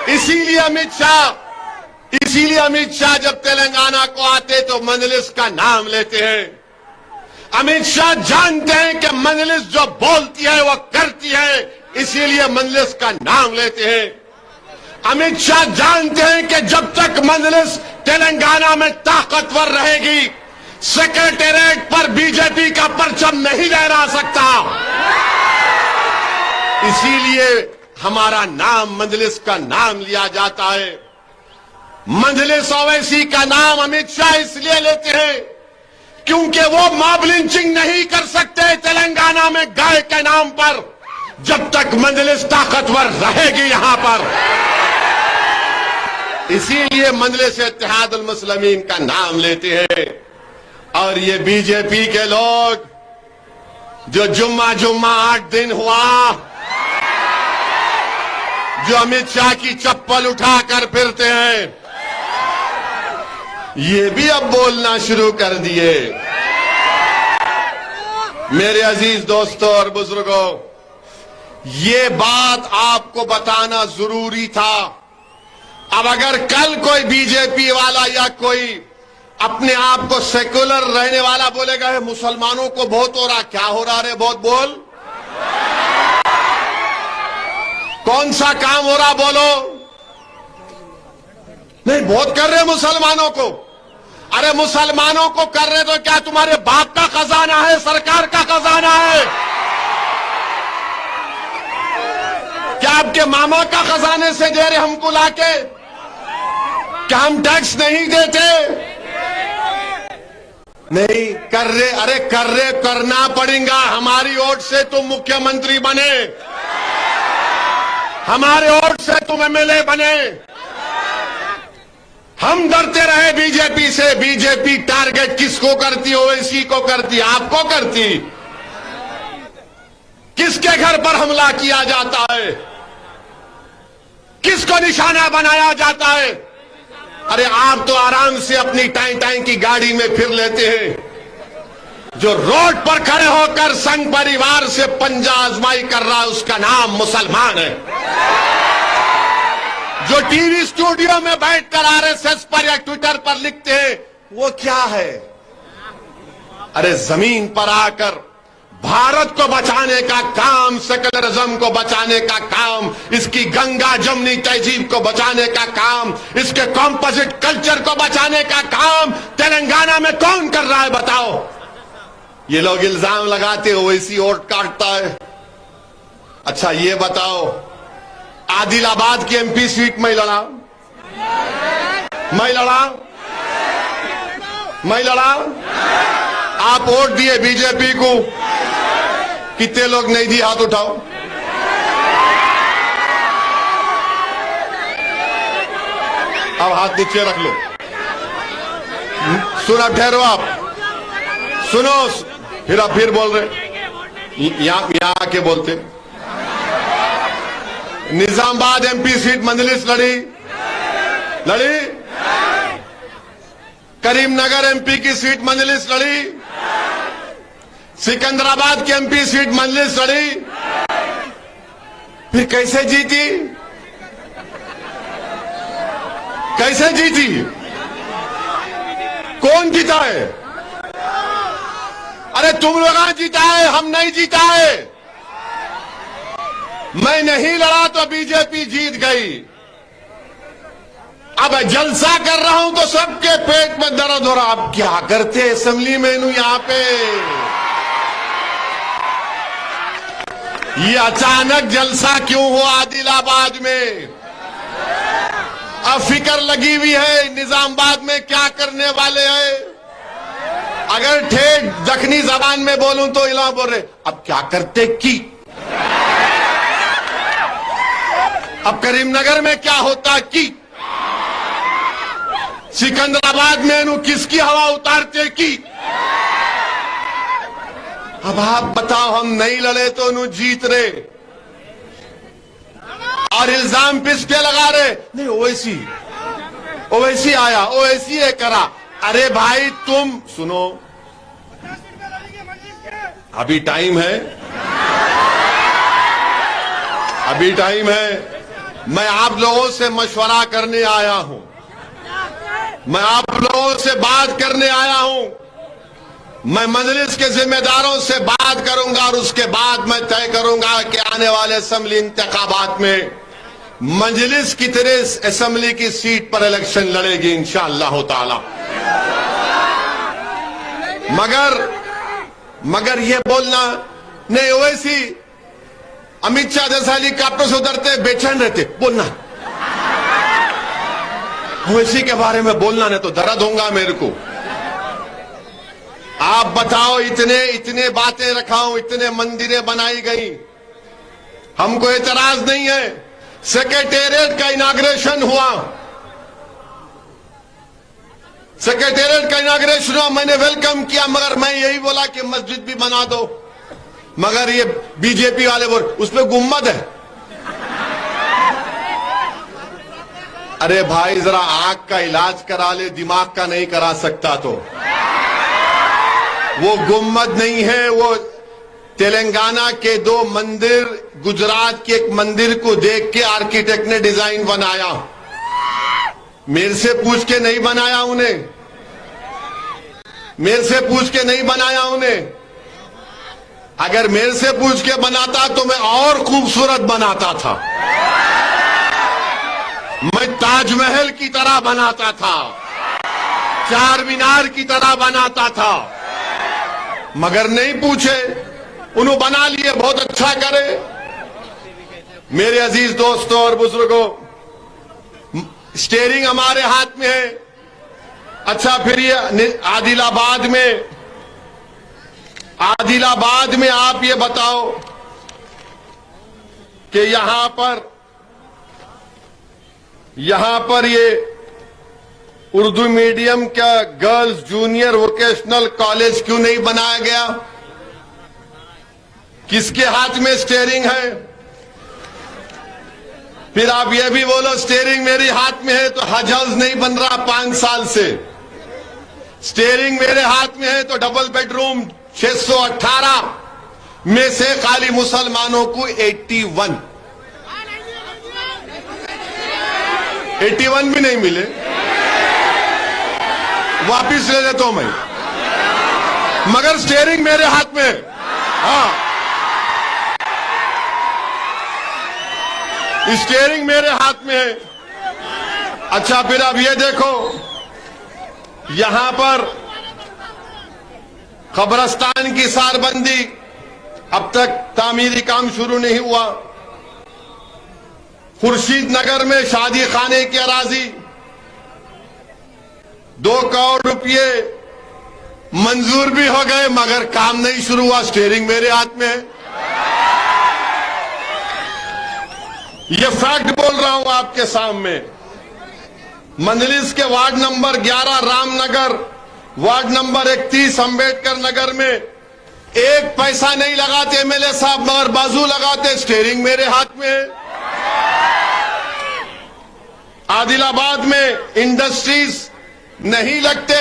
Speaker 1: इसीलिए अमित शाह जब तेलंगाना को आते तो मजलिस का नाम लेते हैं। अमित शाह जानते हैं कि मजलिस जो बोलती है वो करती है, इसीलिए मजलिस का नाम लेते हैं। अमित शाह जानते हैं कि जब तक मजलिस तेलंगाना में ताकतवर रहेगी, सेक्रेटेरिएट पर बीजेपी का परचम नहीं लहरा सकता। इसीलिए हमारा नाम मजलिस का नाम लिया जाता है। मजलिस ओवैसी का नाम अमित शाह इसलिए लेते हैं क्योंकि वो मॉब लिंचिंग नहीं कर सकते तेलंगाना में गाय के नाम पर, जब तक मजलिस ताकतवर रहेगी यहां पर। इसीलिए मजलिस इत्तेहाद वल मुस्लिमीन का नाम लेते हैं। और ये बीजेपी के लोग जो जुम्मा 8 दिन हुआ, जो अमित शाह की चप्पल उठाकर फिरते हैं, ये भी अब बोलना शुरू कर दिए। मेरे अजीज दोस्तों और बुजुर्गों, ये बात आपको बताना जरूरी था। अब अगर कल कोई बीजेपी वाला या कोई अपने आप को सेक्युलर रहने वाला बोलेगा है मुसलमानों को बहुत हो रहा। क्या हो रहा रे? बहुत बोल। कौन सा काम हो रहा बोलो? नहीं, बहुत कर रहे मुसलमानों को। अरे मुसलमानों को कर रहे तो क्या तुम्हारे बाप का खजाना है? सरकार का खजाना है? क्या आपके मामा का खजाने से दे रहे हमको लाके? क्या हम टैक्स नहीं देते? नहीं कर रहे। अरे कर रहे, करना पड़ेगा। हमारी ओट से तुम मुख्यमंत्री बने, हमारे ओट से तुम एमएलए बने। हम डरते रहे बीजेपी से। बीजेपी टारगेट किसको करती? ओवैसी को करती, आपको करती। किसके घर पर हमला किया जाता है? किसको निशाना बनाया जाता है? अरे आप तो आराम से अपनी टाई टाई की गाड़ी में फिर लेते हैं। जो रोड पर खड़े होकर संघ परिवार से पंजा आजमाई कर रहा है उसका नाम मुसलमान है। जो टीवी स्टूडियो में बैठकर आरएसएस पर या ट्विटर पर लिखते हैं वो क्या है? अरे जमीन पर आकर भारत को बचाने का काम, सेकुलरिज्म को बचाने का काम, इसकी गंगा जमनी तहजीब को बचाने का काम, इसके कॉम्पोजिट कल्चर को बचाने का काम तेलंगाना में कौन कर रहा है बताओ? ये लोग इल्जाम लगाते हो वैसी वोट काटता है। अच्छा ये बताओ, आदिलाबाद की एमपी सीट मैं लड़ा, आप वोट दिए बीजेपी को। कितने लोग नहीं दिए? हाथ उठाओ। अब हाथ नीचे रख लो। सुना, ठहरो आप, सुनो। फिर आप फिर बोल रहे, यहां आके बोलते। निजामाबाद एमपी सीट मंजलिस लड़ी। करीमनगर एमपी की सीट मंजलिस लड़ी। सिकंदराबाद की एमपी सीट मंजलिस लड़ी। फिर कैसे जीती? कैसे जीती? कौन जीता है? अरे तुम लोग जीता है, हम नहीं जीता है। मैं नहीं लड़ा तो बीजेपी जीत गई। अब जलसा कर रहा हूं तो सबके पेट में दर्द हो रहा। अब क्या करते असेंबली में यहां पे? ये अचानक जलसा क्यों हुआ आदिलाबाद में? अब फिक्र लगी हुई है निजामाबाद में क्या करने वाले हैं। अगर ठेठ दखनी जबान में बोलूं तो इला बोल रहे अब क्या करते की। अब करीमनगर में क्या होता की। सिकंदराबाद में इन्हों किसकी हवा उतारते की। अब आप बताओ, हम नहीं लड़े तो इन्हों जीत रहे और इल्जाम किस पे लगा रहे? नहीं ओवैसी आया, ओवैसी है करा। अरे भाई तुम सुनो, अभी टाइम है, अभी टाइम है। मैं आप लोगों से मशवरा करने आया हूं, मैं आप लोगों से बात करने आया हूं। मैं मजलिस के जिम्मेदारों से बात करूंगा और उसके बाद मैं तय करूंगा कि आने वाले असेंबली इंतखाबात में मजलिस कितने असेंबली की सीट पर इलेक्शन लड़ेगी इंशाअल्लाह ताला। मगर ये बोलना नहीं, ओवैसी अमित शाह जैसा हेलीकॉप्टर से उतरते बेचैन रहते, बोलना ओवैसी के बारे में बोलना, नहीं तो दर्द होगा मेरे को। आप बताओ, इतने बातें रखाऊं, इतने मंदिरें बनाई गई, हमको एतराज नहीं है। सेक्रेटेरिएट का इनाग्रेशन हुआ, मैंने वेलकम किया, मगर मैं यही बोला कि मस्जिद भी बना दो। मगर ये बीजेपी वाले बोल उसमें गुम्मद है। अरे भाई जरा आंख का इलाज करा ले, दिमाग का नहीं करा सकता तो। वो गुम्मद नहीं है, वो तेलंगाना के 2 मंदिर, गुजरात के एक मंदिर को देख के आर्किटेक्ट ने डिजाइन बनाया। मेरे से पूछ के नहीं बनाया उन्हें, मेरे से पूछ के नहीं बनाया उन्हें। अगर मेरे से पूछ के बनाता तो मैं और खूबसूरत बनाता था, मैं ताजमहल की तरह बनाता था, चार मीनार की तरह बनाता था, मगर नहीं पूछे, उन्होंने बना लिए। बहुत अच्छा करे। मेरे अजीज दोस्तों और बुजुर्गों, स्टीयरिंग हमारे हाथ में है। अच्छा, फिर ये आदिलाबाद में आप ये बताओ कि यहां पर ये उर्दू मीडियम का गर्ल्स जूनियर वोकेशनल कॉलेज क्यों नहीं बनाया गया? किसके हाथ में स्टीयरिंग है? फिर आप ये भी बोलो स्टीयरिंग मेरे हाथ में है तो हज हाउस नहीं बन रहा 5 साल से। स्टीयरिंग मेरे हाथ में है तो डबल बेडरूम 618 में से खाली मुसलमानों को 81 भी नहीं मिले। वापिस ले लेता हूं मैं, मगर स्टीयरिंग मेरे हाथ में है। हाँ, स्टीयरिंग मेरे हाथ में है। अच्छा, फिर अब ये देखो, यहां पर कब्रस्तान की सारबंदी, अब तक तामीरी काम शुरू नहीं हुआ। खुर्शीद नगर में शादी खाने की अराजी 2 करोड़ रुपये मंजूर भी हो गए, मगर काम नहीं शुरू हुआ। स्टीयरिंग मेरे हाथ में है। ये फैक्ट बोल रहा हूं आपके सामने। मंजलिस के ward number 11 Ramnagar, ward number 31 Ambedkar Nagar में 1 पैसा नहीं लगाते एमएलए साहब, मगर बाजू लगाते। स्टीयरिंग मेरे हाथ में है। आदिलाबाद में इंडस्ट्रीज नहीं लगते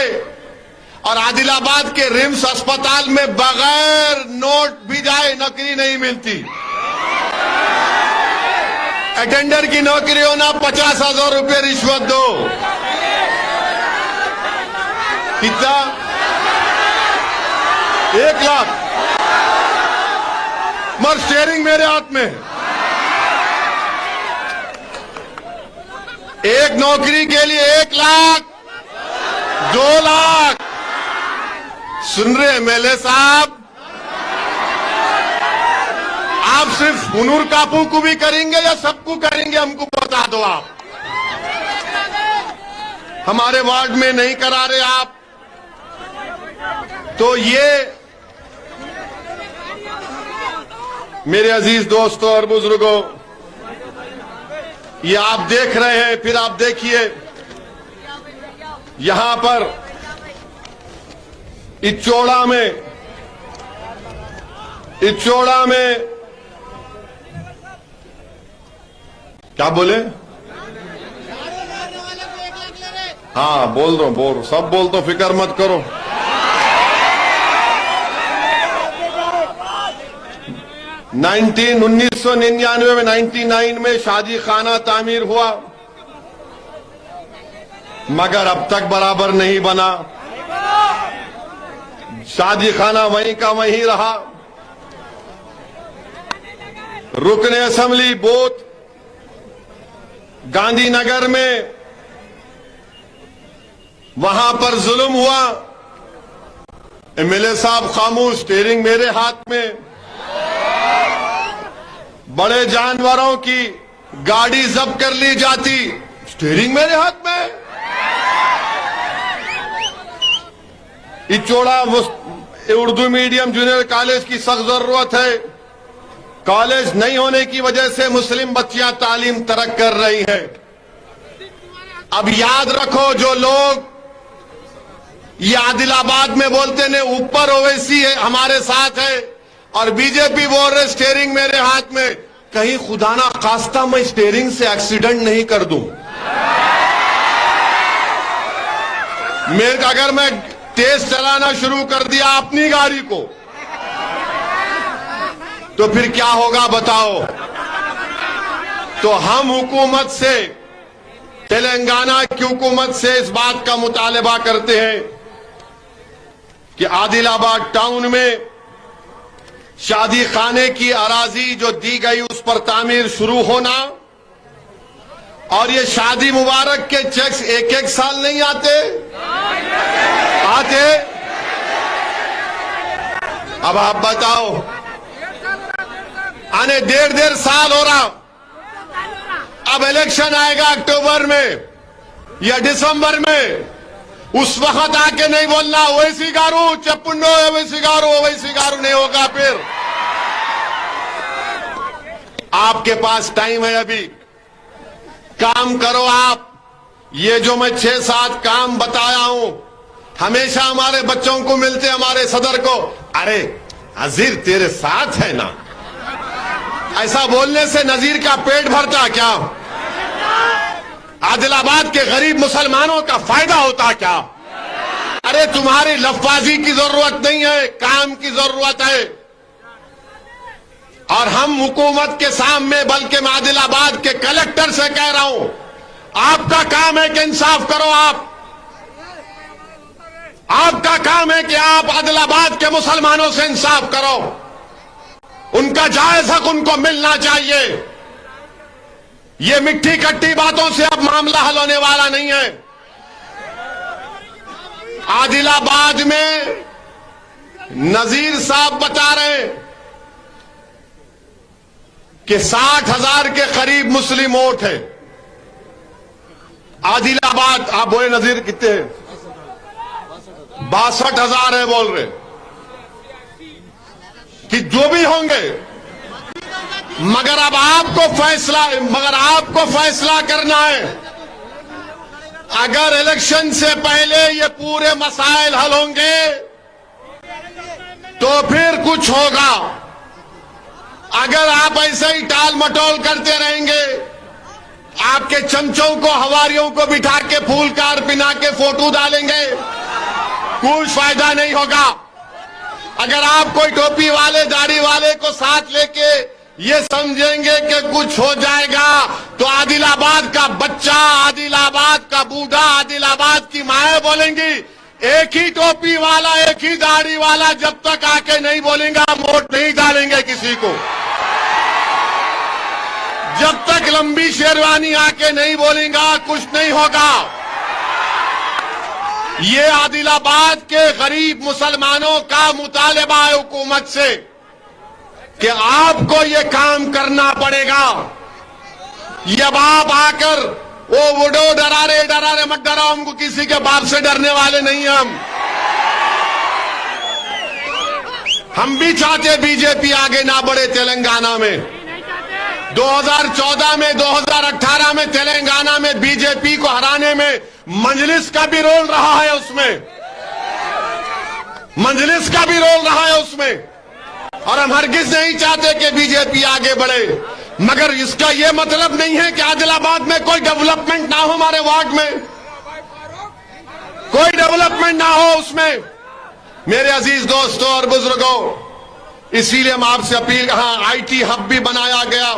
Speaker 1: और आदिलाबाद के रिम्स अस्पताल में बगैर नोट भी जाए नौकरी नहीं मिलती। अटेंडर की नौकरी होना 50,000 रुपये रिश्वत दो। कितना? 1 लाख। मगर स्टीयरिंग मेरे हाथ में। एक नौकरी के लिए 1 लाख, 2 लाख। सुन रहे एमएलए साहब, आप सिर्फ हुनूर कापू को भी करेंगे या सबको करेंगे? हमको बता दो आप। हमारे वार्ड में नहीं करा रहे आप, तो ये मेरे अजीज दोस्तों और बुजुर्गों, ये आप देख रहे हैं। फिर आप देखिए यहां पर इचोड़ा में क्या बोले? हाँ, बोल रहा हूं, सब बोल दो, फिक्र मत करो। उन्नीस सौ 99 में 99 में शादी खाना तामीर हुआ, मगर अब तक बराबर नहीं बना। शादी खाना वहीं का वहीं रहा। रुकने असेंबली बूथ गांधीनगर में, वहां पर जुल्म हुआ। एमएलए साहब खामोश, स्टीयरिंग मेरे हाथ में। बड़े जानवरों की गाड़ी जब्त कर ली जाती, स्टीयरिंग मेरे हाथ में। इचोड़ा उर्दू मीडियम जूनियर कॉलेज की सख्त जरूरत है। कॉलेज नहीं होने की वजह से मुस्लिम बच्चियां तालीम तरक कर रही हैं। अब याद रखो, जो लोग ये आदिलाबाद में बोलते ने ऊपर ओवैसी है हमारे साथ है, और बीजेपी बोल रहे स्टीयरिंग मेरे हाथ में, कहीं खुदा ना खास्ता मैं स्टीयरिंग से एक्सीडेंट नहीं कर दूं। अगर मैं तेज चलाना शुरू कर दिया अपनी गाड़ी को, तो फिर क्या होगा बताओ? तो हम हुकूमत से, तेलंगाना की हुकूमत से इस बात का मुतालबा करते हैं कि आदिलाबाद टाउन में शादी खाने की अराजी जो दी गई उस पर तामीर शुरू होना, और ये शादी मुबारक के चेक्स एक एक साल नहीं आते, आते। अब आप बताओ, आने डेढ़ साल हो रहा, अब इलेक्शन आएगा अक्टूबर में या दिसंबर में, उस वक्त आके नहीं बोलना ओवैसी गारू चप्पुंडो ओवैसी गारू नहीं होगा। फिर आपके पास टाइम है, अभी काम करो आप। ये जो मैं 6-7 काम बताया हूं, हमेशा हमारे बच्चों को मिलते, हमारे सदर को, अरे नजीर तेरे साथ है ना, ऐसा बोलने से नजीर का पेट भरता क्या? आदिलाबाद के गरीब मुसलमानों का फायदा होता क्या? अरे तुम्हारी लफ्बाजी की जरूरत नहीं है, काम की जरूरत है। और हम हुकूमत के सामने, बल्कि मैं आदिलाबाद के कलेक्टर से कह रहा हूं, आपका काम है कि इंसाफ करो। आपका काम है कि आप आदिलाबाद के मुसलमानों से इंसाफ करो। उनका जायज हक उनको मिलना चाहिए। ये मिट्टी कट्टी बातों से अब मामला हल होने वाला नहीं है। आदिलाबाद में नजीर साहब बता रहे हैं कि 60,000 के करीब मुस्लिम वोट है आदिलाबाद। आप बोले नजीर कितने हैं? 62,000 है बोल रहे, कि जो भी होंगे, मगर अब आपको फैसला करना है। अगर इलेक्शन से पहले ये पूरे मसाइल हल होंगे तो फिर कुछ होगा। अगर आप ऐसे ही टाल मटोल करते रहेंगे, आपके चमचों को, हवारियों को बिठा के फूल कार पिना के फोटो डालेंगे, कुछ फायदा नहीं होगा। अगर आप कोई टोपी वाले, दाढ़ी वाले को साथ लेके ये समझेंगे कि कुछ हो जाएगा, तो आदिलाबाद का बच्चा, आदिलाबाद का बूढ़ा, आदिलाबाद की माएं बोलेंगी, एक ही टोपी वाला, एक ही दाढ़ी वाला जब तक आके नहीं बोलेगा हम वोट नहीं डालेंगे किसी को। जब तक लंबी शेरवानी आके नहीं बोलेगा कुछ नहीं होगा। ये आदिलाबाद के गरीब मुसलमानों का मुतालबा है हुकूमत से कि आपको ये काम करना पड़ेगा। ये बाप आकर वो वुडो डरारे मत डराओ, हमको किसी के बाप से डरने वाले नहीं हम भी चाहते बीजेपी आगे ना बढ़े तेलंगाना में। 2014 में, 2018 में तेलंगाना में बीजेपी को हराने में मजलिस का भी रोल रहा है, उसमें मजलिस का भी रोल रहा है उसमें। और हम हरगिज नहीं चाहते कि बीजेपी आगे बढ़े, मगर इसका यह मतलब नहीं है कि आदिलाबाद में कोई डेवलपमेंट ना हो, हमारे वार्ड में कोई डेवलपमेंट ना हो उसमें। मेरे अजीज दोस्तों और बुजुर्गों, इसीलिए हम आपसे अपील, हाँ आईटी हब भी बनाया गया।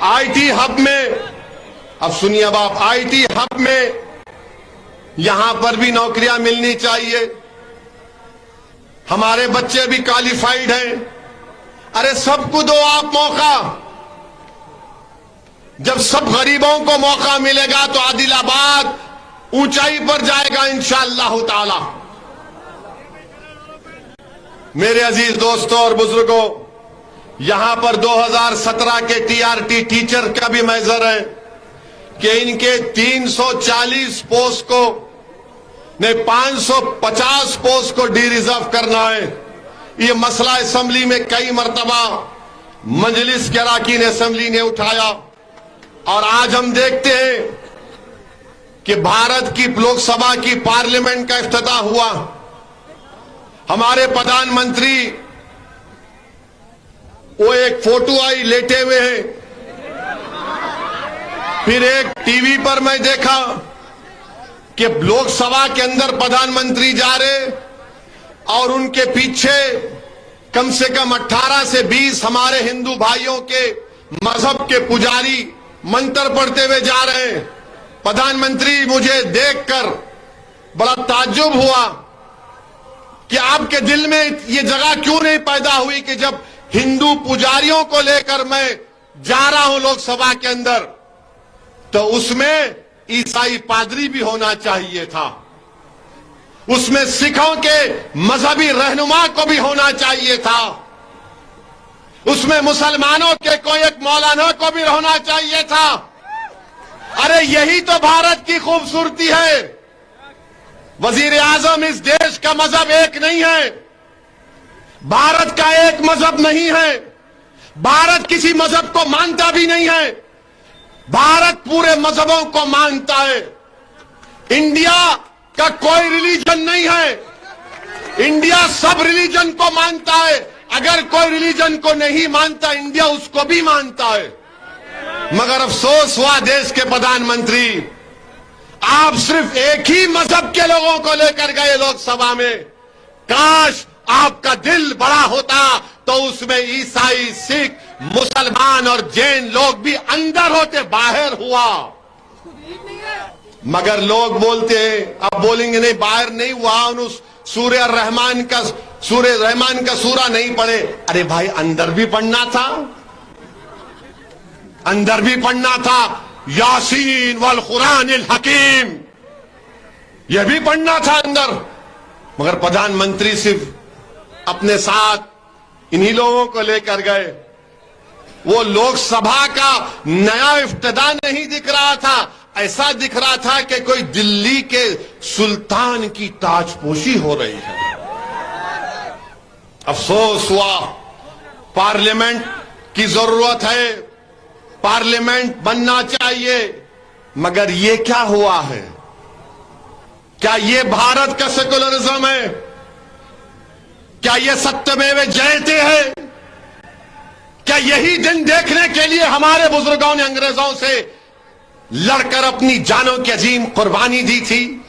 Speaker 1: आईटी हब में, अब सुनिए अब आप, आईटी हब में यहां पर भी नौकरियां मिलनी चाहिए। हमारे बच्चे भी क्वालिफाइड हैं। अरे सबको दो आप मौका। जब सब गरीबों को मौका मिलेगा तो आदिलाबाद ऊंचाई पर जाएगा इंशाअल्लाह ताला। मेरे अजीज दोस्तों और बुजुर्गों, यहां पर 2017 के टीआरटी टीचर का भी मैजर है कि इनके 340 पोस्ट को नहीं 550 पोस्ट को डी रिजर्व करना है। ये मसला असेंबली में कई मर्तबा मजलिस के अराकीन असेंबली ने उठाया, और आज हम देखते हैं कि भारत की लोकसभा की पार्लियामेंट का इफ्तिताह हुआ। हमारे प्रधानमंत्री वो एक फोटो आई लेटे हुए हैं, फिर एक टीवी पर मैं देखा कि लोकसभा के अंदर प्रधानमंत्री जा रहे और उनके पीछे कम से कम 18 से 20 हमारे हिंदू भाइयों के मजहब के पुजारी मंत्र पढ़ते हुए जा रहे हैं। प्रधानमंत्री मुझे देखकर बड़ा ताज्जुब हुआ कि आपके दिल में ये जगह क्यों नहीं पैदा हुई कि जब हिंदू पुजारियों को लेकर मैं जा रहा हूं लोकसभा के अंदर, तो उसमें ईसाई पादरी भी होना चाहिए था, उसमें सिखों के मजहबी रहनुमा को भी होना चाहिए था, उसमें मुसलमानों के कोई एक मौलाना को भी होना चाहिए था। अरे यही तो भारत की खूबसूरती है। वजीर आजम, इस देश का मजहब एक नहीं है, भारत का एक मजहब नहीं है, भारत किसी मजहब को मानता भी नहीं है, भारत पूरे मजहबों को मानता है। इंडिया का कोई रिलीजन नहीं है, इंडिया सब रिलीजन को मानता है। अगर कोई रिलीजन को नहीं मानता, इंडिया उसको भी मानता है। मगर अफसोस हुआ देश के प्रधानमंत्री, आप सिर्फ एक ही मजहब के लोगों को लेकर गए लोकसभा में। काश आपका दिल बड़ा होता तो उसमें ईसाई, सिख, मुसलमान और जैन लोग भी अंदर होते, बाहर हुआ। मगर लोग बोलते हैं, अब बोलेंगे नहीं बाहर नहीं हुआ, उस सूर्य रहमान का सूरा नहीं पढ़े। अरे भाई अंदर भी पढ़ना था, अंदर भी पढ़ना था। यासीन वल कुरान अल हकीम, यह भी पढ़ना था अंदर। मगर प्रधानमंत्री सिर्फ अपने साथ इन्हीं लोगों को लेकर गए। वो लोकसभा का नया इफ्तिदा नहीं दिख रहा था, ऐसा दिख रहा था कि कोई दिल्ली के सुल्तान की ताजपोशी हो रही है। अफसोस हुआ, पार्लियामेंट की जरूरत है, पार्लियामेंट बनना चाहिए, मगर ये क्या हुआ है? क्या ये भारत का सेकुलरिज्म है? क्या ये सत्यमेव जयते है? क्या यही दिन देखने के लिए हमारे बुजुर्गों ने अंग्रेजों से लड़कर अपनी जानों की अजीम कुर्बानी दी थी?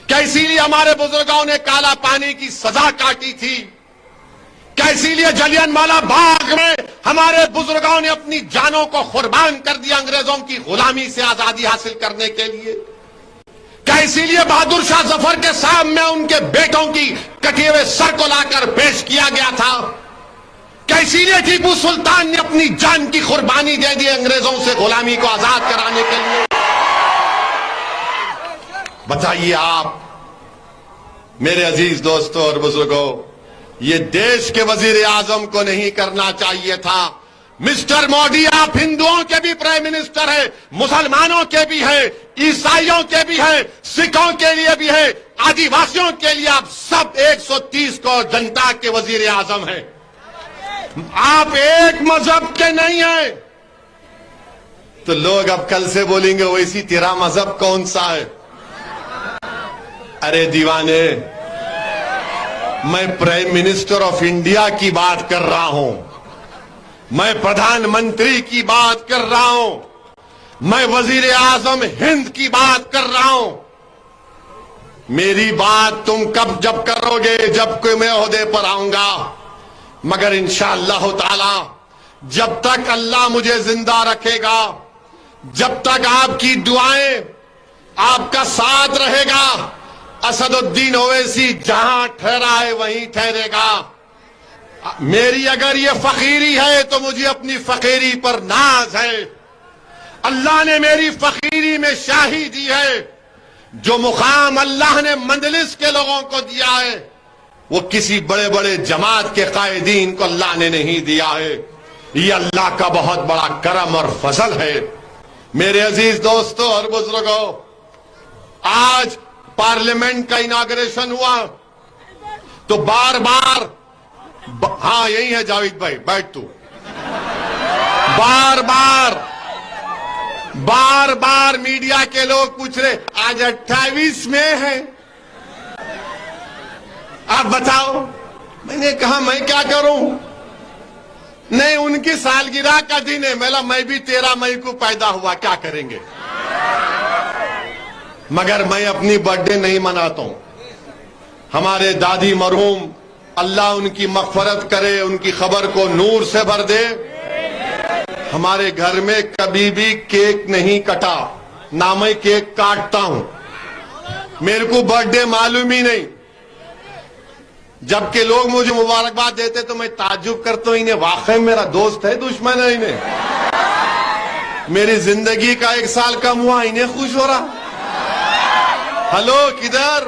Speaker 1: क्या इसीलिए हमारे बुजुर्गों ने काला पानी की सजा काटी थी? क्या इसीलिए जलियांवाला बाग में हमारे बुजुर्गों ने अपनी जानों को कुर्बान कर दिया अंग्रेजों की गुलामी से आजादी हासिल करने के लिए? क्या इसीलिए बहादुर शाह जफर के सामने उनके बेटों की कटे हुए सर को लाकर पेश किया गया था? क्या इसीलिए टीपू सुल्तान ने अपनी जान की कुर्बानी दे दी अंग्रेजों से गुलामी को आजाद कराने के लिए? बताइए आप मेरे अजीज दोस्तों और बुजुर्गों, ये देश के वजीर आजम को नहीं करना चाहिए था। मिस्टर मोदी, आप हिंदुओं के भी प्राइम मिनिस्टर है, मुसलमानों के भी है, ईसाइयों के भी है, सिखों के लिए भी है, आदिवासियों के लिए आप सब 130 करोड़ जनता के वजीर आजम हैं। आप एक मजहब के नहीं हैं। तो लोग अब कल से बोलेंगे वैसी तेरा मजहब कौन सा है? अरे दीवाने, मैं प्राइम मिनिस्टर ऑफ इंडिया की बात कर रहा हूं, मैं प्रधानमंत्री की बात कर रहा हूं, मैं वजीर आजम हिंद की बात कर रहा हूं। मेरी बात तुम कब जब करोगे? जब कोई मैं ओहदे पर आऊंगा। मगर इंशाअल्लाह ताला जब तक अल्लाह मुझे जिंदा रखेगा, जब तक आपकी दुआएं, आपका साथ रहेगा, असदुद्दीन ओवैसी जहां ठहरा है वहीं ठहरेगा। मेरी अगर ये फकीरी है तो मुझे अपनी फकीरी पर नाज है। अल्लाह ने मेरी फकीरी में शाही दी है। जो मुकाम अल्लाह ने मंजलिस के लोगों को दिया है वो किसी बड़े बड़े जमात के कायदीन को अल्लाह ने नहीं दिया है। ये अल्लाह का बहुत बड़ा करम और फजल है। मेरे अजीज दोस्तों और बुजुर्गों, आज पार्लियामेंट का इनॉग्रेशन हुआ तो बार बार, हाँ यही है जावेद भाई, बैठ तू, बार बार मीडिया के लोग पूछ रहे आज 28 में है, आप बताओ। मैंने कहा मैं क्या करूं? नहीं, उनकी सालगिरह का दिन है। मैं भी 13 मई को पैदा हुआ, क्या करेंगे? मगर मैं अपनी बर्थडे नहीं मनाता हूं। हमारे दादी मरहूम, अल्लाह उनकी मगफरत करे, उनकी खबर को नूर से भर दे, हमारे घर में कभी भी केक नहीं कटा, ना मैं केक काटता हूं। मेरे को बर्थडे मालूम ही नहीं। जबकि लोग मुझे मुबारकबाद देते तो मैं ताज्जुब करता हूं, इन्हें वाकई मेरा दोस्त है दुश्मन है इन्हें? मेरी जिंदगी का 1 साल कम हुआ, इन्हें खुश हो रहा। हेलो, किधर?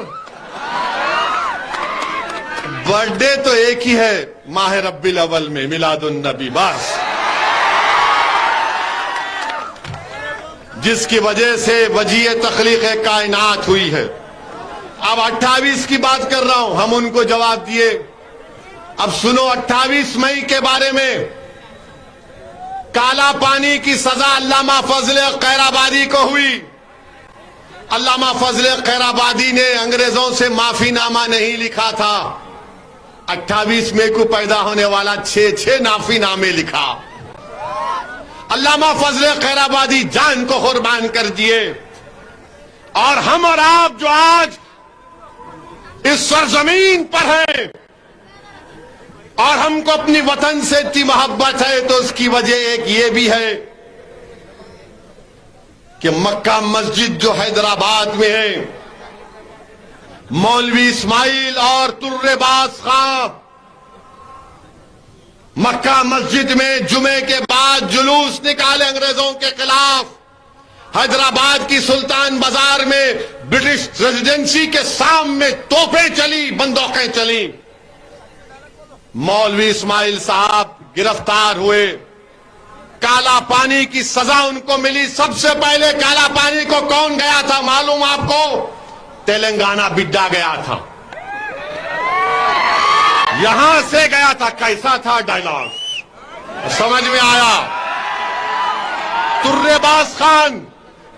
Speaker 1: बर्थडे तो एक ही है, माह रब्बिल अव्वल में मिलादुन नबी, बस, जिसकी वजह से वजीए तखलीक कायनात हुई है। अब 28 की बात कर रहा हूं, हम उनको जवाब दिए। अब सुनो 28 मई के बारे में। काला पानी की सजा अल्लामा फजल खैराबादी को हुई। अल्लामा फजल खैराबादी ने अंग्रेजों से माफीनामा नहीं लिखा था। 28 मई को पैदा होने वाला 6 माफीनामे लिखा। अल्लामा फजल खैराबादी जान को कुर्बान कर दिए। और हम और आप जो आज इस सरजमीन पर है और हमको अपनी वतन से इतनी मोहब्बत है, तो उसकी वजह एक ये भी है कि मक्का मस्जिद जो हैदराबाद में है, मौलवी इस्माइल और तुर्रेबाज खां मक्का मस्जिद में जुमे के बाद जुलूस निकाले अंग्रेजों के खिलाफ। हैदराबाद की सुल्तान बाजार में ब्रिटिश रेजिडेंसी के सामने तोपें चली, बंदूकें चली। मौलवी इस्माइल साहब गिरफ्तार हुए। काला पानी की सजा उनको मिली। सबसे पहले काला पानी को कौन गया था मालूम आपको? तेलंगाना बिड्डा गया था, यहां से गया था। कैसा था डायलॉग, समझ में आया?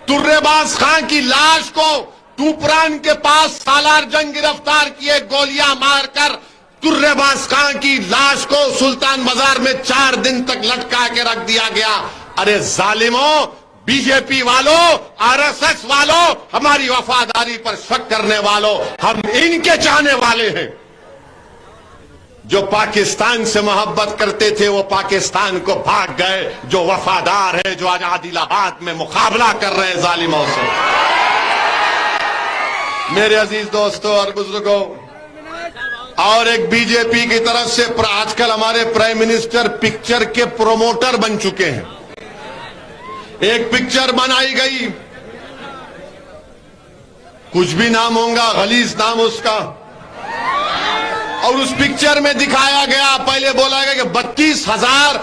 Speaker 1: तुर्रेबाज खान की लाश को टूपरान के पास सालार जंग गिरफ्तार किए, गोलियां मारकर तुर्रेबाज खान की लाश को सुल्तान बाजार में 4 दिन तक लटका के रख दिया गया। अरे जालिमों, बीजेपी वालों, आरएसएस वालों, हमारी वफादारी पर शक करने वालों, हम इनके चाहने वाले हैं। जो पाकिस्तान से मोहब्बत करते थे वो पाकिस्तान को भाग गए। जो वफादार है, जो आज आदिलाबाद में मुकाबला कर रहे हैं जालिमों से। मेरे अजीज दोस्तों और बुजुर्गों, और एक बीजेपी की तरफ से आजकल हमारे प्राइम मिनिस्टर पिक्चर के प्रोमोटर बन चुके हैं। एक पिक्चर बनाई गई, कुछ भी नाम होगा, गलीज नाम उसका, और उस पिक्चर में दिखाया गया, पहले बोला गया कि 32,000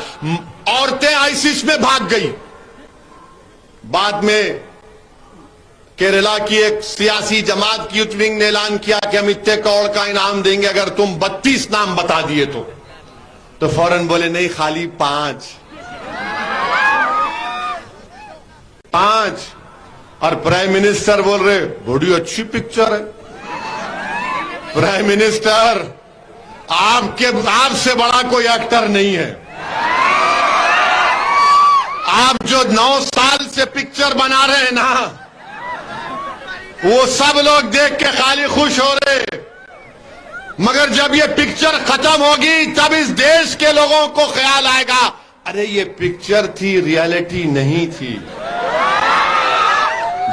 Speaker 1: औरतें आईसिस में भाग गई। बाद में केरला की एक सियासी जमात की यूथ विंग ने ऐलान किया कि हम इतने करोड़ का इनाम देंगे अगर तुम 32 नाम बता दिए तो फौरन बोले नहीं, खाली 5। और प्राइम मिनिस्टर बोल रहे बड़ी अच्छी पिक्चर है। प्राइम मिनिस्टर, आपसे बड़ा कोई एक्टर नहीं है। आप जो 9 साल से पिक्चर बना रहे हैं ना, वो सब लोग देख के खाली खुश हो रहे, मगर जब ये पिक्चर खत्म होगी तब इस देश के लोगों को ख्याल आएगा, अरे ये पिक्चर थी, रियलिटी नहीं थी।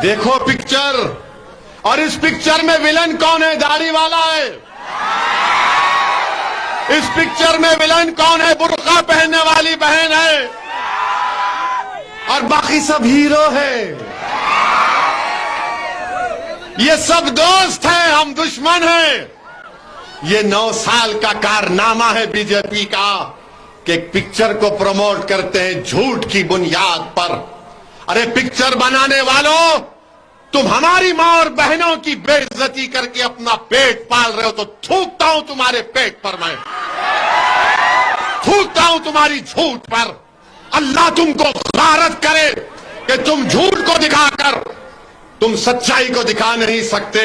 Speaker 1: देखो पिक्चर, और इस पिक्चर में विलन कौन है? दाढ़ी वाला है। इस पिक्चर में विलन कौन है? बुर्का पहनने वाली बहन है, और बाकी सब हीरो है। ये सब दोस्त हैं, हम दुश्मन हैं। ये 9 साल का कारनामा है बीजेपी का कि एक पिक्चर को प्रमोट करते हैं झूठ की बुनियाद पर। अरे पिक्चर बनाने वालों, तुम हमारी मां और बहनों की बेइज्जती करके अपना पेट पाल रहे हो, तो थूकता हूं तुम्हारे पेट पर, मैं थूकता हूं तुम्हारी झूठ पर। अल्लाह तुमको गारत करे कि तुम झूठ को दिखाकर तुम सच्चाई को दिखा नहीं सकते।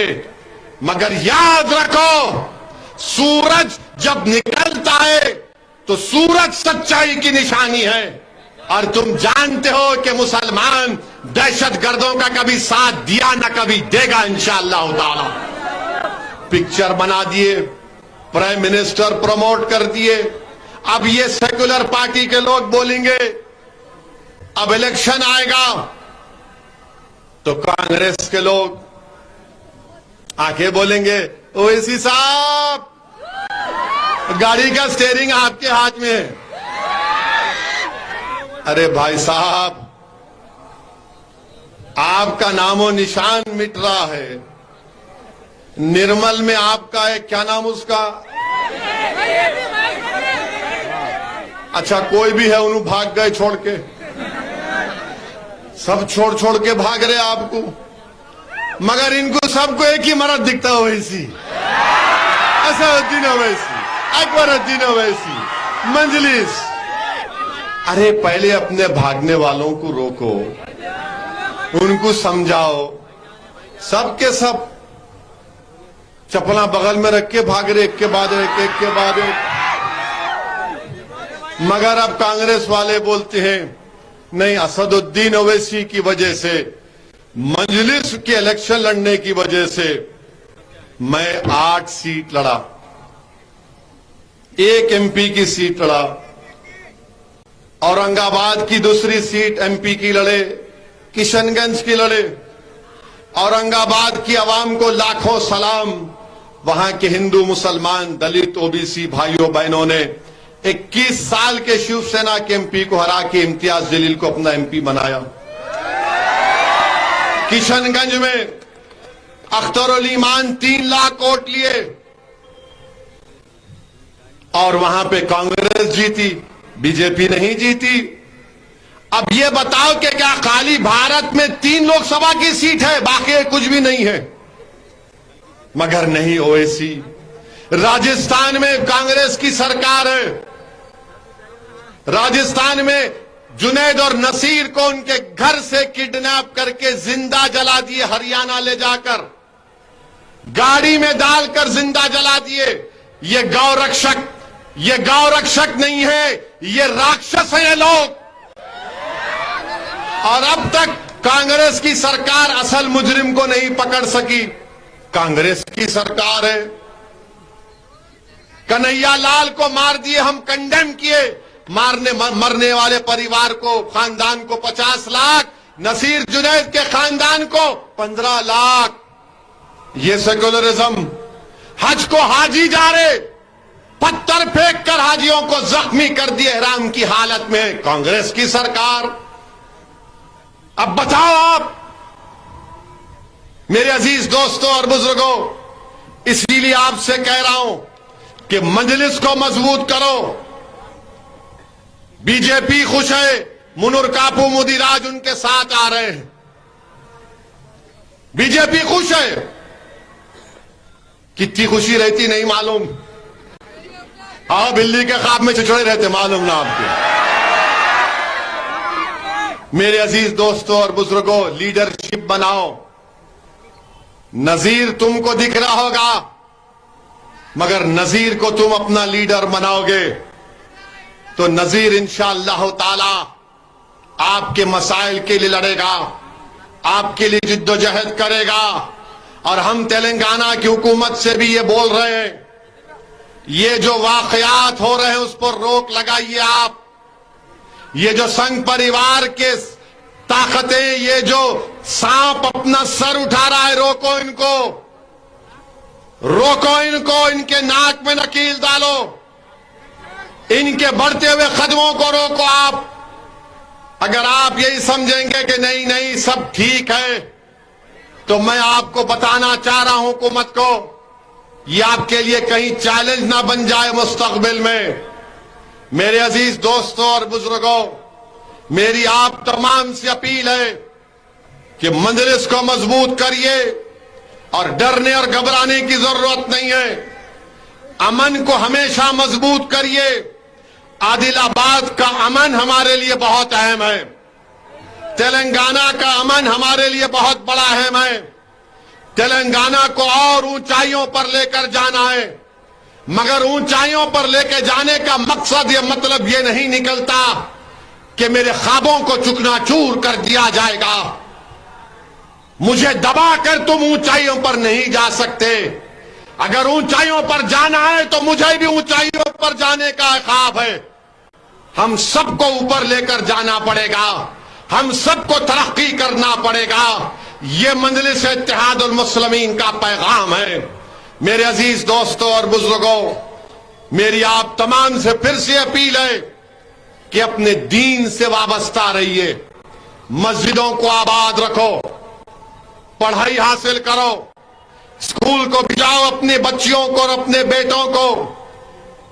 Speaker 1: मगर याद रखो, सूरज जब निकलता है तो सूरज सच्चाई की निशानी है। और तुम जानते हो कि मुसलमान दहशतगर्दों का कभी साथ दिया ना कभी देगा इंशाअल्लाह ताला। पिक्चर बना दिए, प्राइम मिनिस्टर प्रमोट कर दिए। अब ये सेकुलर पार्टी के लोग बोलेंगे अब इलेक्शन आएगा तो कांग्रेस के लोग आके बोलेंगे ओवैसी साहब गाड़ी का स्टीयरिंग आपके हाथ में है। अरे भाई साहब, आपका नामो निशान मिट रहा है। निर्मल में आपका है, क्या नाम उसका, अच्छा कोई भी है, उन्होंने भाग गए छोड़ के, सब छोड़ छोड़ के भाग रहे आपको, मगर इनको सबको एक ही मर्द दिखता ओवैसी, असदुद्दीन ओवैसी, अकबरुद्दीन ओवैसी, मंजलिस। अरे पहले अपने भागने वालों को रोको, उनको समझाओ। सबके सब चपला बगल में रख के भाग रहे, एक के बाद एक के बाद एक। मगर अब कांग्रेस वाले बोलते हैं नहीं, असदुद्दीन ओवैसी की वजह से, मजलिस के इलेक्शन लड़ने की वजह से मैं 8 सीट लड़ा, 1 एमपी की सीट लड़ा, औरंगाबाद की दूसरी सीट एमपी की लड़े, किशनगंज की लड़े। औरंगाबाद की आवाम को लाखों सलाम, वहां के हिंदू मुसलमान दलित ओबीसी भाइयों बहनों ने 21 साल के शिवसेना के एमपी को हरा के इम्तियाज जलील को अपना एमपी बनाया। किशनगंज में अख्तरुल ईमान 3 लाख वोट लिए और वहां पे कांग्रेस जीती, बीजेपी नहीं जीती। अब ये बताओ कि क्या खाली भारत में 3 लोकसभा की सीट है, बाकी कुछ भी नहीं है? मगर नहीं, ओवैसी। राजस्थान में कांग्रेस की सरकार है, राजस्थान में जुनैद और नसीर को उनके घर से किडनैप करके जिंदा जला दिए, हरियाणा ले जाकर गाड़ी में डालकर जिंदा जला दिए। ये गौ रक्षक नहीं है, ये राक्षस है ये लोग। और अब तक कांग्रेस की सरकार असल मुजरिम को नहीं पकड़ सकी। कांग्रेस की सरकार है, कन्हैया लाल को मार दिए, हम कंडेम किए, मरने वाले परिवार को, खानदान को 50 लाख, नसीर जुनैद के खानदान को 15 लाख। ये सेक्युलरिज्म। हज को हाजी जा रहे, पत्थर फेंक कर हाजियों को जख्मी कर दिए ihram की हालत में, कांग्रेस की सरकार। अब बताओ आप, मेरे अजीज दोस्तों और बुजुर्गों, इसीलिए आपसे कह रहा हूं कि मजलिस को मजबूत करो। बीजेपी खुश है, मुनुर कापू मुदिराज उनके साथ आ रहे हैं। बीजेपी खुश है, कितनी खुशी रहती नहीं मालूम। आओ बिल्ली के ख्वाब में छिछड़े रहते, मालूम ना आपको। मेरे अजीज दोस्तों और बुजुर्गों, लीडरशिप बनाओ। नजीर तुमको दिख रहा होगा, मगर नजीर को तुम अपना लीडर बनाओगे तो नजीर इंशाअल्लाह ताला आपके मसाइल के लिए लड़ेगा, आपके लिए जिद्दोजहद करेगा। और हम तेलंगाना की हुकूमत से भी ये बोल रहे हैं, ये जो वाकयात हो रहे हैं उस पर रोक लगाइए आप। ये जो संघ परिवार के ताकतें, ये जो सांप अपना सर उठा रहा है, रोको इनको, रोको इनको, इनके नाक में नकील डालो, इनके बढ़ते हुए कदमों को रोको आप। अगर आप यही समझेंगे कि नहीं नहीं सब ठीक है, तो मैं आपको बताना चाह रहा हूं हुकूमत को, ये आपके लिए कहीं चैलेंज ना बन जाए मुस्तकबिल में। मेरे अजीज दोस्तों और बुजुर्गों, मेरी आप तमाम से अपील है कि मजलिस को मजबूत करिए और डरने और घबराने की जरूरत नहीं है। अमन को हमेशा मजबूत करिए। आदिलाबाद का अमन हमारे लिए बहुत अहम है, तेलंगाना का अमन हमारे लिए बहुत बड़ा अहम है। तेलंगाना को और ऊंचाइयों पर लेकर जाना है, मगर ऊंचाइयों पर लेकर जाने का मकसद ये मतलब ये नहीं निकलता कि मेरे ख्वाबों को चुकनाचूर कर दिया जाएगा। मुझे दबाकर तुम ऊंचाइयों पर नहीं जा सकते। अगर ऊंचाइयों पर जाना है तो मुझे भी ऊंचाइयों पर जाने का ख्वाब है। हम सबको ऊपर लेकर जाना पड़ेगा, हम सबको तरक्की करना पड़ेगा। ये मजलिस इत्तेहादुल मुस्लिमीन का पैगाम है। मेरे अजीज दोस्तों और बुजुर्गों, मेरी आप तमाम से फिर से अपील है कि अपने दीन से वाबस्ता रहिए, मस्जिदों को आबाद रखो, पढ़ाई हासिल करो, स्कूल को भिजाओ अपने बच्चियों को और अपने बेटों को,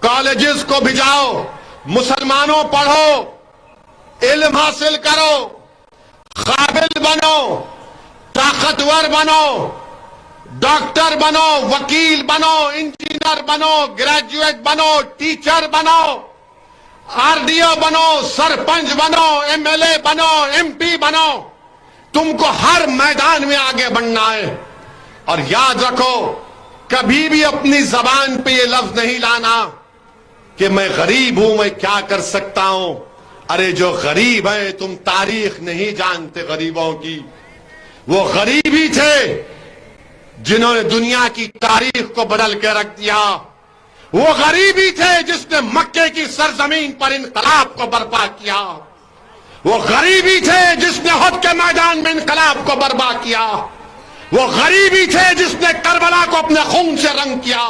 Speaker 1: कॉलेजेस को भिजाओ, मुसलमानों पढ़ो, इल्म हासिल करो, काबिल बनो, ताकतवर बनो, डॉक्टर बनो, वकील बनो, इंजीनियर बनो, ग्रेजुएट बनो, टीचर बनो, आरडीओ बनो, सरपंच बनो, एमएलए बनो, एमपी बनो। तुमको हर मैदान में आगे बढ़ना है। और याद रखो, कभी भी अपनी जबान पे ये लफ्ज नहीं लाना कि मैं गरीब हूं, मैं क्या कर सकता हूं। अरे जो गरीब है, तुम तारीख नहीं जानते गरीबों की। वो गरीब ही थे जिन्होंने दुनिया की तारीख को बदल के रख दिया। वो गरीब ही थे जिसने मक्के की सरजमीन पर इनकलाब को बर्पा किया। वो गरीब ही थे जिसने उहद के मैदान में इनकलाब को बर्पा किया। वो गरीब ही थे जिसने करबला को अपने खून से रंग किया।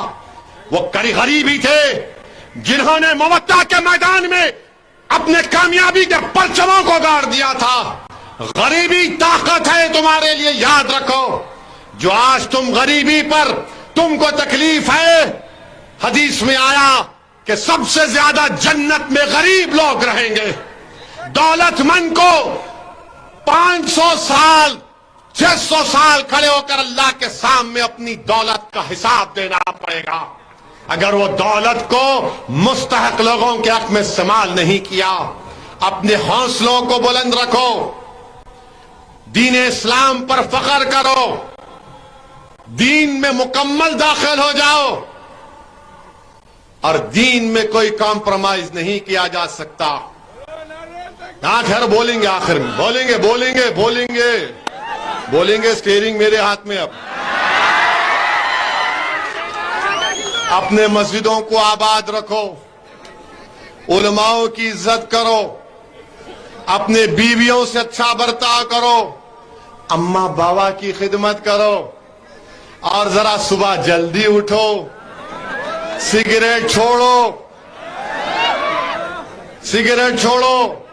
Speaker 1: वो गरीब ही थे जिन्होंने मवत्ता के मैदान में अपने कामयाबी के परचमों को गाड़ दिया था। गरीबी ताकत है तुम्हारे लिए, याद रखो। जो आज तुम गरीबी पर तुमको तकलीफ है, हदीस में आया कि सबसे ज्यादा जन्नत में गरीब लोग रहेंगे। दौलतमंद को 500 साल 600 साल खड़े होकर अल्लाह के सामने अपनी दौलत का हिसाब देना पड़ेगा, अगर वो दौलत को मुस्तहक लोगों के हक में इस्तेमाल नहीं किया। अपने हौसलों को बुलंद रखो, दीन इस्लाम पर फख्र करो, दीन में मुकम्मल दाखिल हो जाओ, और दीन में कोई कॉम्प्रोमाइज नहीं किया जा सकता। खैर बोलेंगे, आखिर में बोलेंगे बोलेंगे बोलेंगे बोलेंगे। स्टीयरिंग मेरे हाथ में। अब अपने मस्जिदों को आबाद रखो, उलमाओं की इज्जत करो, अपने बीवियों से अच्छा बर्ताव करो, अम्मा बाबा की खिदमत करो, और जरा सुबह जल्दी उठो, सिगरेट छोड़ो, सिगरेट छोड़ो,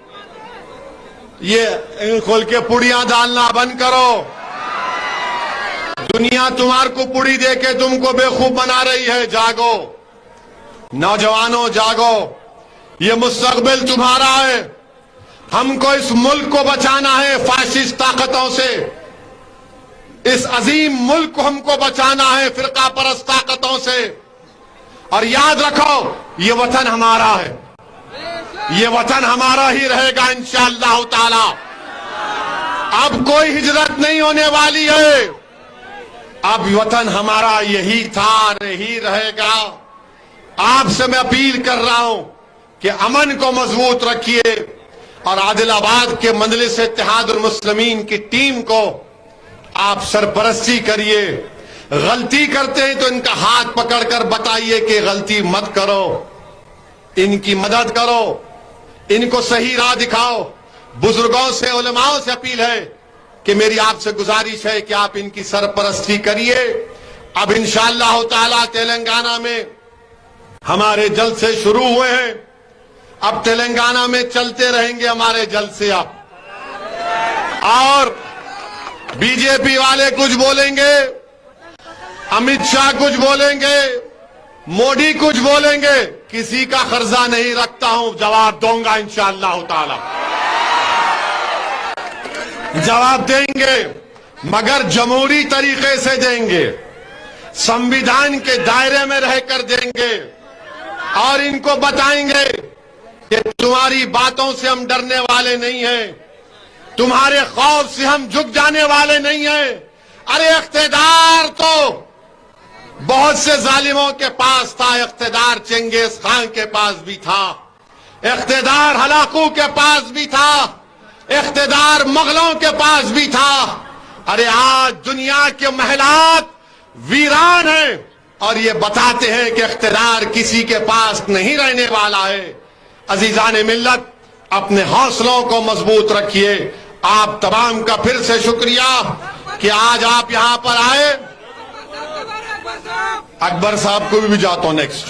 Speaker 1: ये खोल के पुड़ियां डालना बंद करो। दुनिया तुम्हारे को पुड़ी दे के तुमको बेवकूफ बना रही है। जागो नौजवानों, जागो, ये मुस्तकबिल तुम्हारा है। हमको इस मुल्क को बचाना है फाशिस्ट ताकतों से। इस अजीम मुल्क को हमको बचाना है फिरका परस्त ताकतों से। और याद रखो, ये वतन हमारा है, ये वतन हमारा ही रहेगा इंशाअल्लाह ताला। अब कोई हिजरत नहीं होने वाली है। अब वतन हमारा यही था, यही रहेगा। आपसे मैं अपील कर रहा हूं कि अमन को मजबूत रखिए, और आदिलाबाद के मजलिस इत्तेहादुल मुस्लिमीन की टीम को आप सरपरस्ती करिए। गलती करते हैं तो इनका हाथ पकड़कर बताइए कि गलती मत करो, इनकी मदद करो, इनको सही राह दिखाओ। बुजुर्गों से, उलमाओं से अपील है कि मेरी आपसे गुजारिश है कि आप इनकी सरपरस्ती करिए। अब इंशाअल्लाह ताला तेलंगाना में हमारे जलसे शुरू हुए हैं, अब तेलंगाना में चलते रहेंगे हमारे जलसे। अब और बीजेपी वाले कुछ बोलेंगे, अमित शाह कुछ बोलेंगे, मोदी कुछ बोलेंगे, किसी का कर्जा नहीं रखता हूं, जवाब दूंगा इंशाअल्लाह ताला, जवाब देंगे, मगर जमहूरी तरीके से देंगे, संविधान के दायरे में रहकर देंगे। और इनको बताएंगे कि तुम्हारी बातों से हम डरने वाले नहीं हैं, तुम्हारे खौफ से हम झुक जाने वाले नहीं हैं। अरे इख्तिदार तो बहुत से जालिमों के पास था, इख्तिदार चंगेज खान के पास भी था, इख्तिदार हलाकू के पास भी था, इख्तिदार मुगलों के पास भी था। अरे आज दुनिया के महलात वीरान हैं, और ये बताते हैं कि इख्तिदार किसी के पास नहीं रहने वाला है। अजीजान मिल्लत, अपने हौसलों को मजबूत रखिए। आप तमाम का फिर से शुक्रिया कि आज आप यहां पर आए। अकबर साहब को भी जाता हूं नेक्स्ट।